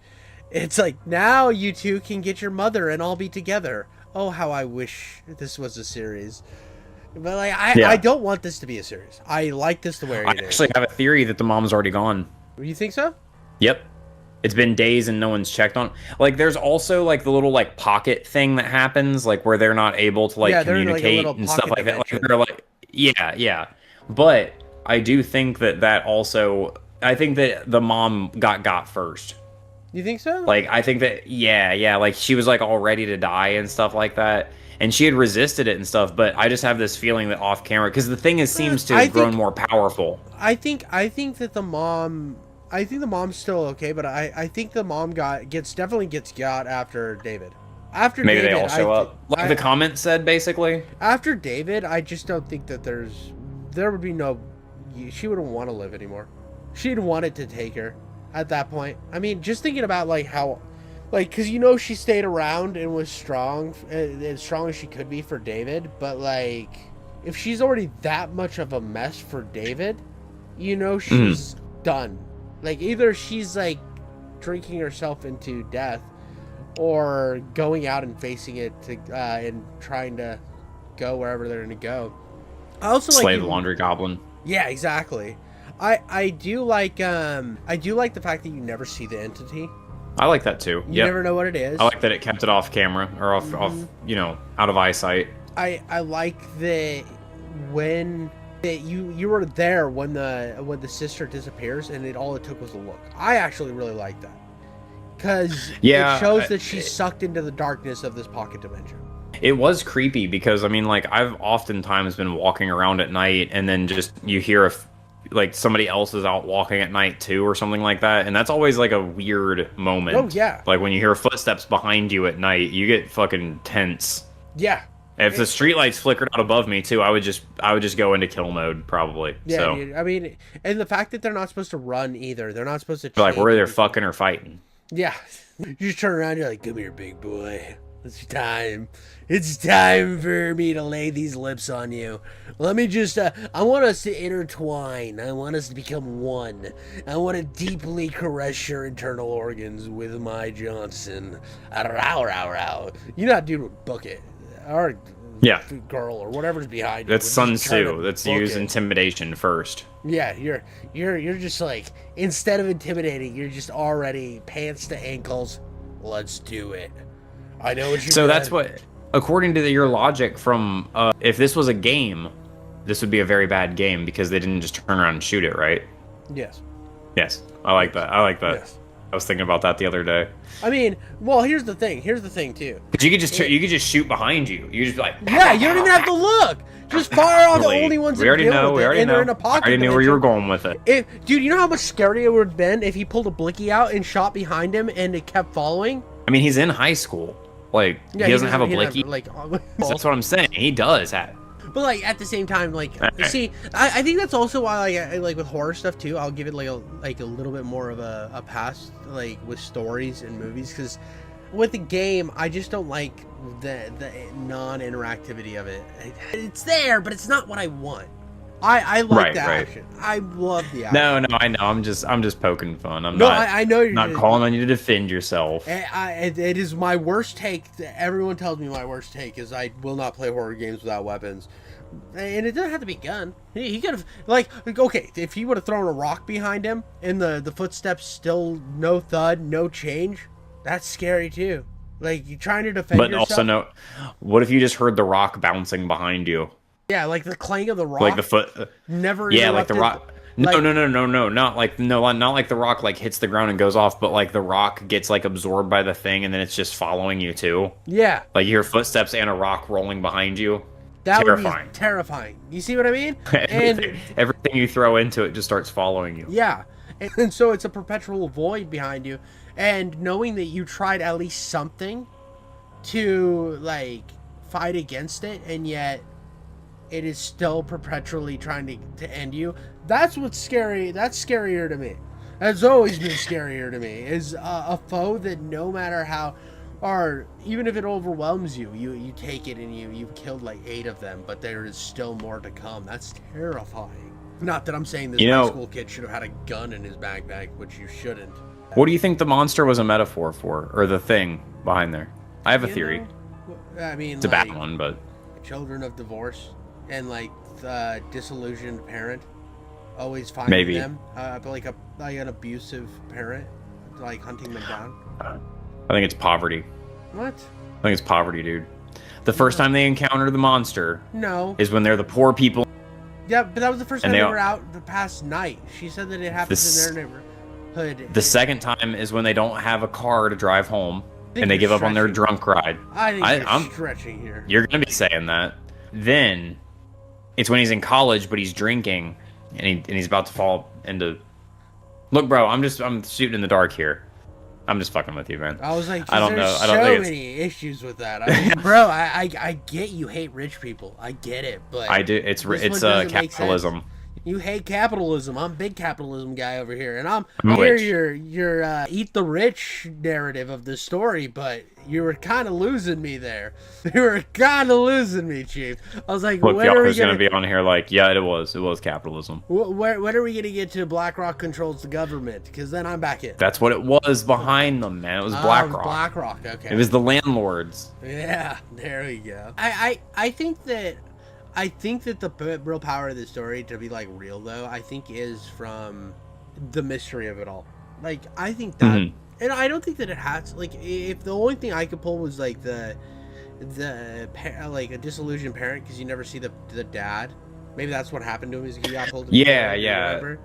It's like, now you two can get your mother and all be together. Oh, how I wish this was a series. But like, I don't want this to be a series. I like this the way it is. I actually have a theory that the mom's already gone. You think so? Yep. It's been days and no one's checked on. Like, there's also, like, the little, like, pocket thing that happens, like, where they're not able to, like, communicate and stuff like that. Like, they're like, yeah. But I do think that also... I think that the mom got first. You think so? Like, I think that, yeah. Like, she was, like, all ready to die and stuff like that. And she had resisted it and stuff, but I just have this feeling that off camera... Because the thing seems to have grown more powerful. I think that the mom... I think the mom's still okay, but I think the mom definitely gets got after David. After Maybe David, they all show up. Like the comment said, basically. After David, I just don't think that there would be no... She wouldn't want to live anymore. She'd wanted to take her at that point. I mean, just thinking about, like, how... Like, because, you know, she stayed around and was strong, as strong as she could be for David, but, like, if she's already that much of a mess for David, you know she's done. Like, either she's, like, drinking herself into death or going out and facing it and trying to go wherever they're going to go. I also Slave laundry goblin. Yeah, exactly. I do like the fact that you never see the entity. I like that too. You never know what it is. I like that it kept it off camera or off out of eyesight. I like that when you were there when the sister disappears and all it took was a look. I actually really like that because it shows that she's sucked into the darkness of this pocket dimension. It was creepy because I mean, like, I've oftentimes been walking around at night and then just you hear like somebody else is out walking at night too or something like that, and that's always like a weird moment. Oh yeah. Like when you hear footsteps behind you at night, you get fucking tense. Yeah. If the streetlights flickered out above me too, I would just go into kill mode probably. Yeah, so. Dude, I mean, and the fact that they're not supposed to run either. They're not supposed to. Like we're either fucking or fighting. Yeah. You just turn around, you're like, "Come here, big boy. It's time. It's time for me to lay these lips on you. Let me just, I want us to intertwine. I want us to become one. I want to deeply caress your internal organs with my Johnson. Row, row, row." You know that dude would book it. Or Yeah. girl or whatever's behind you. That's would Sun just try to Tzu. That's book use it. intimidation first. Yeah, you're just like, instead of intimidating, you're just already pants to ankles. Let's do it. I know what you're So doing. that's what, according to your logic from, if this was a game, this would be a very bad game because they didn't just turn around and shoot it, right? Yes. Yes, I like that. I like that. Yes. I was thinking about that the other day. I mean, well, here's the thing. Here's the thing too. Because you could just shoot behind you. You just be like, Yeah, you don't even have to look. Just fire on the Really? only ones We that already deal know. with We it, already and they're know. in a I pocket already knew where you were dimension. going with it. Dude, you know how much scarier it would have been if he pulled a blicky out and shot behind him and it kept following? I mean, he's in high school. Like, Yeah, he doesn't have a he blicky. like, That's what I'm saying. He does have. but like at the same time, like, Okay. see, I think that's also why I like with horror stuff too. I'll give it like a little bit more of a pass, like with stories and movies, because with the game, I just don't like the non-interactivity of it. It's there, but it's not what I want. I like Right, the right. action. I love the action. No, I know. I'm just poking fun. I'm No, not. I know you're not just- calling on you to defend yourself. It is my worst take. Everyone tells me my worst take is I will not play horror games without weapons. And it doesn't have to be a gun. He could have, like, okay, if he would have thrown a rock behind him and the footsteps still no thud, no change, that's scary too. Like, you're trying to defend But yourself. also, no. What if you just heard the rock bouncing behind you? Yeah, like the clang of the rock. Like the foot. Never Yeah, like the interrupted, rock. No, like- no. Not like not like the rock like hits the ground and goes off, but like the rock gets like absorbed by the thing and then it's just following you too. Yeah, Like you hear footsteps and a rock rolling behind you. that Terrifying. would be terrifying. You see what I mean? Everything you throw into it just starts following you. Yeah, and so it's a perpetual void behind you, and knowing that you tried at least something to like fight against it, and yet it is still perpetually trying to end you. That's what's scary. That's scarier to me. That's always been scarier to me. Is a foe that no matter how, or even if it overwhelms you, you take it and you've killed like 8 of them, but there is still more to come. That's terrifying. Not that I'm saying this high school kid should have had a gun in his backpack, which you shouldn't. What do you think the monster was a metaphor for, or the thing behind there? I have a theory. I mean, It's a like, bad one, but children of divorce and like the disillusioned parent always finding Maybe. them, like an abusive parent, like hunting them down. I think it's poverty. What? I think it's poverty, dude. The first time they encounter the monster No. is when they're the poor people. Yeah, but that was the first And time they they all- were out the past night. She said that it happens This- in their neighborhood. The second time is when they don't have a car to drive home think and they you're give up on their stretching. drunk ride. I think you're I'm- stretching here. You're gonna be saying that. Then it's when he's in college, but he's drinking and he's about to fall into. Look, bro, I'm shooting in the dark here. I'm just fucking with you, man. I was like, I don't there's know. I don't so think it's- many issues with that. I mean, bro, I get you hate rich people. I get it, but I do. It's this one doesn't make capitalism. sense. You hate capitalism. I'm a big capitalism guy over here, and I'm I'm here. rich. Your eat the rich narrative of the story, but you were kind of losing me there. You were kind of losing me, Chief. I was like, Look, when are we Yalka's gonna be on here like, yeah, it was capitalism. when are we gonna get to BlackRock controls the government? Because then I'm back in. That's what it was behind them, man. It was Oh, BlackRock. BlackRock. Okay. It was the landlords. Yeah, there we go. I think that the real power of the story, to be like real though, I think is from the mystery of it all. Like, I think that, Mhm. and I don't think that it has, like, if the only thing I could pull was like like a disillusioned parent, because you never see the dad. Maybe that's what happened to him, is he got pulled. Yeah, yeah. Whatever.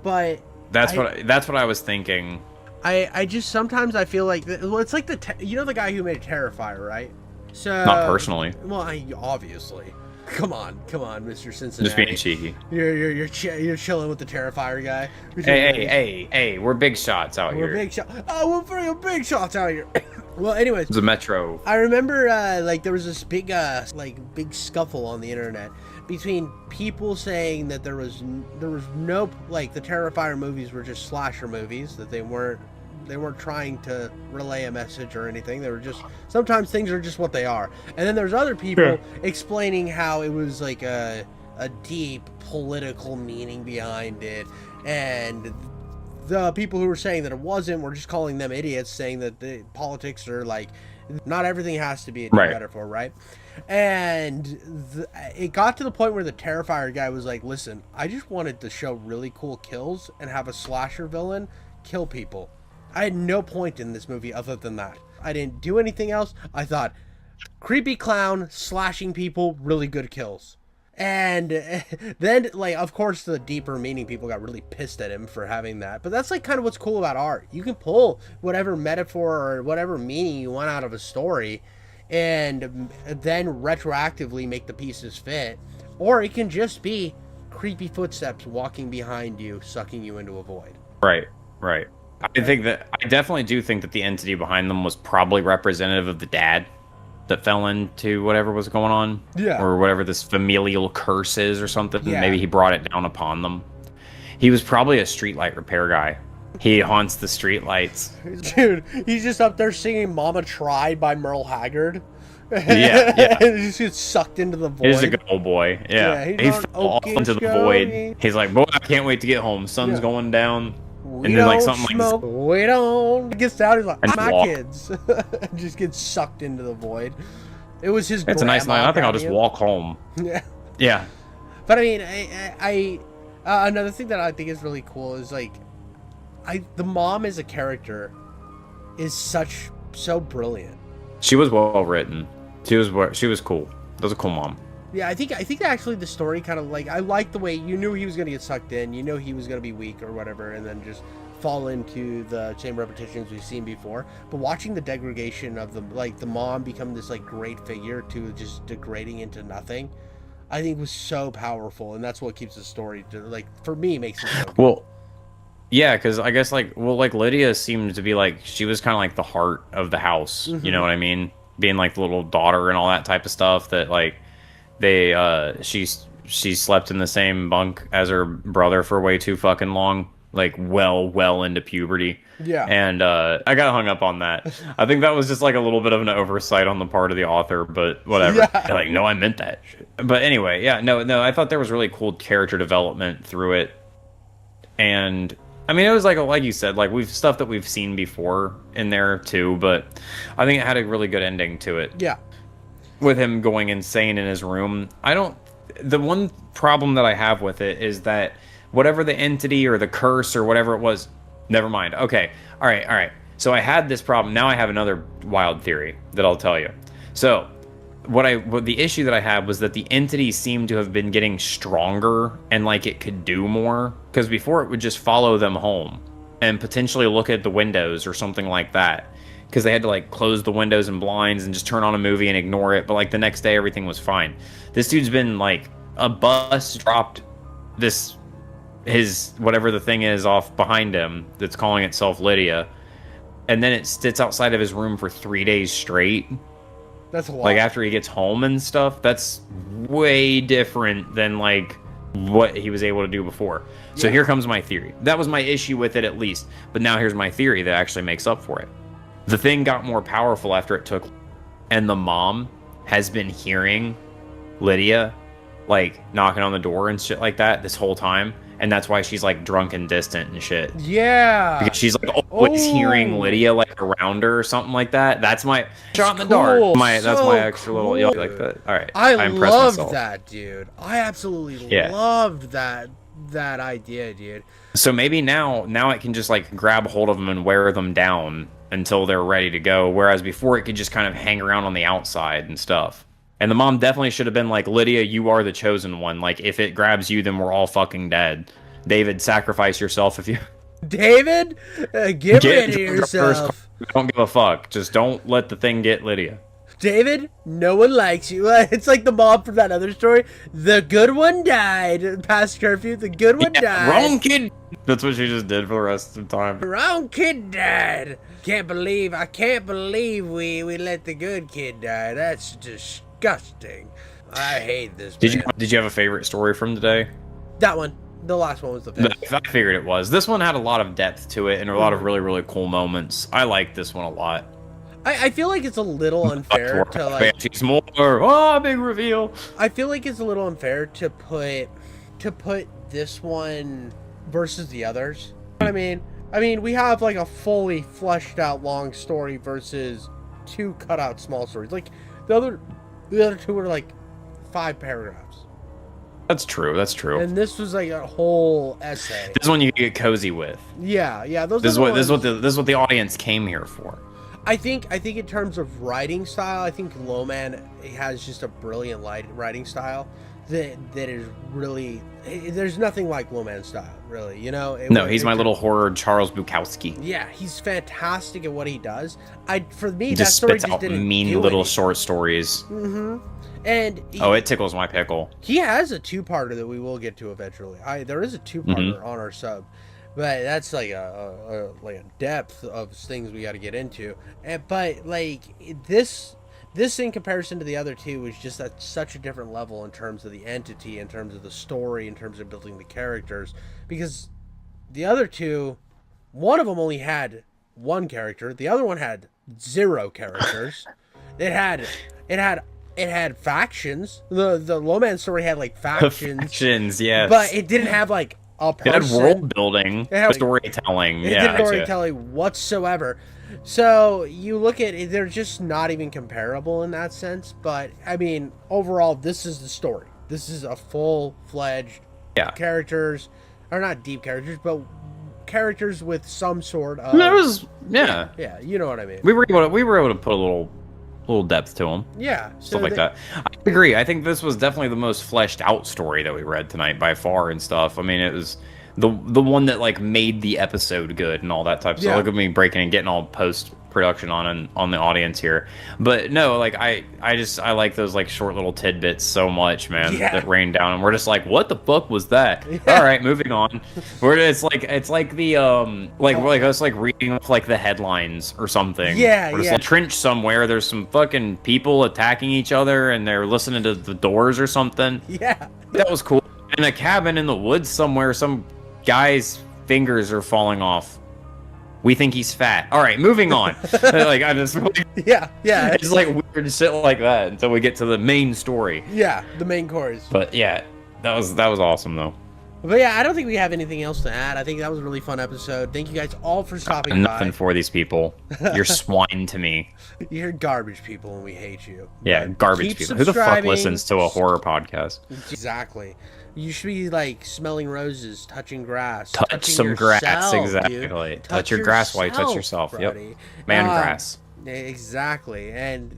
But That's what I was thinking. I just sometimes I feel like well, it's like you know the guy who made Terrifier, right? So Not personally. Well, obviously. Come on, Mr. Cincinnati. Just being cheeky. You're chilling with the Terrifier guy. Hey, we're big shots out We're here. big shot. Oh, we're pretty big shots out here. Well, anyways, It's a metro. I remember like there was this big scuffle on the internet between people saying that there was no, like, the Terrifier movies were just slasher movies, that they weren't trying to relay a message or anything. They were just, sometimes things are just what they are. And then there's other people explaining how it was like a deep political meaning behind it, and the people who were saying that it wasn't were just calling them idiots, saying that the politics are like Not everything has to be a Right. metaphor, right? And it got to the point where the Terrifier guy was like, listen, I just wanted to show really cool kills and have a slasher villain kill people. I had no point in this movie other than that. I didn't do anything else. I thought, creepy clown slashing people, really good kills. And then, like, of course, the deeper meaning, people got really pissed at him for having that. But that's, like, kind of what's cool about art. You can pull whatever metaphor or whatever meaning you want out of a story and then retroactively make the pieces fit. Or it can just be creepy footsteps walking behind you, sucking you into a void. Right. Right. I definitely do think that the entity behind them was probably representative of the dad that fell into whatever was going on. Yeah. Or whatever this familial curse is or something. Yeah. Maybe he brought it down upon them. He was probably a streetlight repair guy. He haunts the streetlights. Dude, he's just up there singing Mama Tried by Merle Haggard. Yeah, yeah. And he just gets sucked into the void. He's a good old boy. Yeah. Yeah, he he's fell off on into the Okie void. He's like, boy, I can't wait to get home. Sun's Yeah. going down. We And then, like, don't something like smoke. We don't. He gets down. He's like, And my walk. kids. And just gets sucked into the void. It was his. It's a nice grandma night. I think I'll just patio. walk home. Yeah. Yeah. But I mean, I another thing that I think is really cool is like, the mom as a character is so brilliant. She was well written. She was cool. That was a cool mom. Yeah, I think actually the story kind of like, I like the way you knew he was gonna get sucked in, you know he was gonna be weak or whatever, and then just fall into the same repetitions we've seen before. But watching the degradation of the mom become this like great figure to just degrading into nothing, I think was so powerful, and that's what keeps the story like, for me, makes it so good. Well, yeah, because I guess like Lydia seemed to be like, she was kind of like the heart of the house. You know what I mean? Being like the little daughter and all that type of stuff. That like she slept in the same bunk as her brother for way too fucking long. Like well into puberty. Yeah. And I got hung up on that. I think that was just like a little bit of an oversight on the part of the author, but whatever. Yeah. Like, no, I meant that shit. But anyway, yeah, no, I thought there was really cool character development through it. And I mean, it was like you said, like stuff that we've seen before in there too, but I think it had a really good ending to it. Yeah. With him going insane in his room. The one problem that I have with it is that whatever the entity or the curse or whatever it was, never mind. Okay. All right. So I had this problem. Now I have another wild theory that I'll tell you. So what the issue that I had was that the entity seemed to have been getting stronger and like it could do more, because before it would just follow them home and potentially look at the windows or something like that, because they had to like close the windows and blinds and just turn on a movie and ignore it, but like the next day everything was fine. This dude's been like, a bus dropped his whatever the thing is off behind him that's calling itself Lydia, and then it sits outside of his room for 3 days straight. That's a lot. Like after he gets home and stuff. That's way different than like what he was able to do before. So here comes my theory. That was my issue with it, at least. But now here's my theory that actually makes up for it. The thing got more powerful after it took, and the mom has been hearing Lydia like knocking on the door and shit like that this whole time. And that's why she's like drunk and distant and shit. Yeah. Because she's like always hearing Lydia like around her or something like that. That's my shot in the dark. Cool. That's So my extra little cool. like that. All right. I impressed loved myself. that, dude. I absolutely Yeah. loved that idea, dude. So maybe now it can just like grab hold of them and wear them down until they're ready to go. Whereas before it could just kind of hang around on the outside and stuff. And the mom definitely should have been like, Lydia, you are the chosen one. Like, if it grabs you, then we're all fucking dead. David, sacrifice yourself if you... David, get rid of into the first car. yourself. Don't give a fuck. Just don't let the thing get Lydia. David, no one likes you. It's like the mom from that other story. The good one died. Past curfew, the good one died. Wrong kid. That's what she just did for the rest of the time. Wrong kid died. I can't believe we let the good kid die. That's disgusting. I hate this. Did man. you have a favorite story from today? That one. The last one was the best. I figured it was. This one had a lot of depth to it and a lot of really, really cool moments. I like this one a lot. I feel like it's a little unfair to like. She's more. Oh, big reveal. I feel like it's a little unfair to put this one versus the others. You know what I mean? We have like a fully fleshed out long story versus 2 cut out small stories. Like the other 2 were like 5 paragraphs. That's true. That's true. And this was like a whole essay. This is one you can get cozy with. Yeah. Those. This is what the audience came here for. I think in terms of writing style, I think Lowman has just a brilliant writing style that is really. There's nothing like Lowman's style, really. You know. No, he's my little horror Charles Bukowski. Yeah, he's fantastic at what he does. For me, Just that story spits just out didn't mean do little anything. short stories. And It tickles my pickle. he has a 2-parter that we will get to eventually. There is a 2-parter on our sub, but that's like a depth of things we got to get into. But like this in comparison to the other 2 was just at such a different level in terms of the entity, in terms of the story, in terms of building the characters. Because the other 2, one of them only had 1 character, the other one had 0 characters. It had factions. The Lowman story had like factions. Factions, yes. But it didn't have like a person. It had world building, It had, like, storytelling. It Yeah, didn't storytelling whatsoever. So you look at it, they're just not even comparable in that sense. But I mean, overall, this is the story. This is a full-fledged characters, or not deep characters, but characters with some sort of. There was yeah, you know what I mean. We were able to put a little depth to them. Yeah, Stuff like that. I agree. I think this was definitely the most fleshed out story that we read tonight by far and stuff. I mean, it was the one that like made the episode good and all that type of stuff. Look at me breaking and getting all post production on the audience here. But no, like I like those like short little tidbits so much, man, that rain down, and we're just like, what the fuck was that? All right, moving on. It's like the like us like reading off like the headlines or something. Yeah, we're just like, trench somewhere, there's some fucking people attacking each other and they're listening to the Doors or something. Yeah, that was cool. In a cabin in the woods somewhere, some guy's fingers are falling off. We think he's fat. All right, moving on. Like I just yeah. It's like weird shit like that until we get to the main story. Yeah, the main chorus. But yeah, that was awesome though. But yeah, I don't think we have anything else to add. I think that was a really fun episode. Thank you guys all for stopping by. Nothing for these people. You're swine to me. You're garbage people and we hate you. Yeah, But garbage keep people. Who the fuck subscribing. listens to a horror podcast? Exactly. You should be like smelling roses, touching grass. Touch touching some grass, yourself, exactly. Dude. Touch your grass while you touch yourself. Buddy. Yep. Man grass. Exactly. And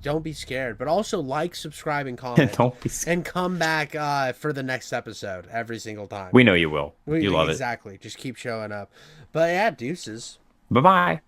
don't be scared. But also like, subscribe, and comment. Don't be scared. And come back for the next episode every single time. We know you will. You love it. Exactly. Just keep showing up. But yeah, deuces. Bye-bye.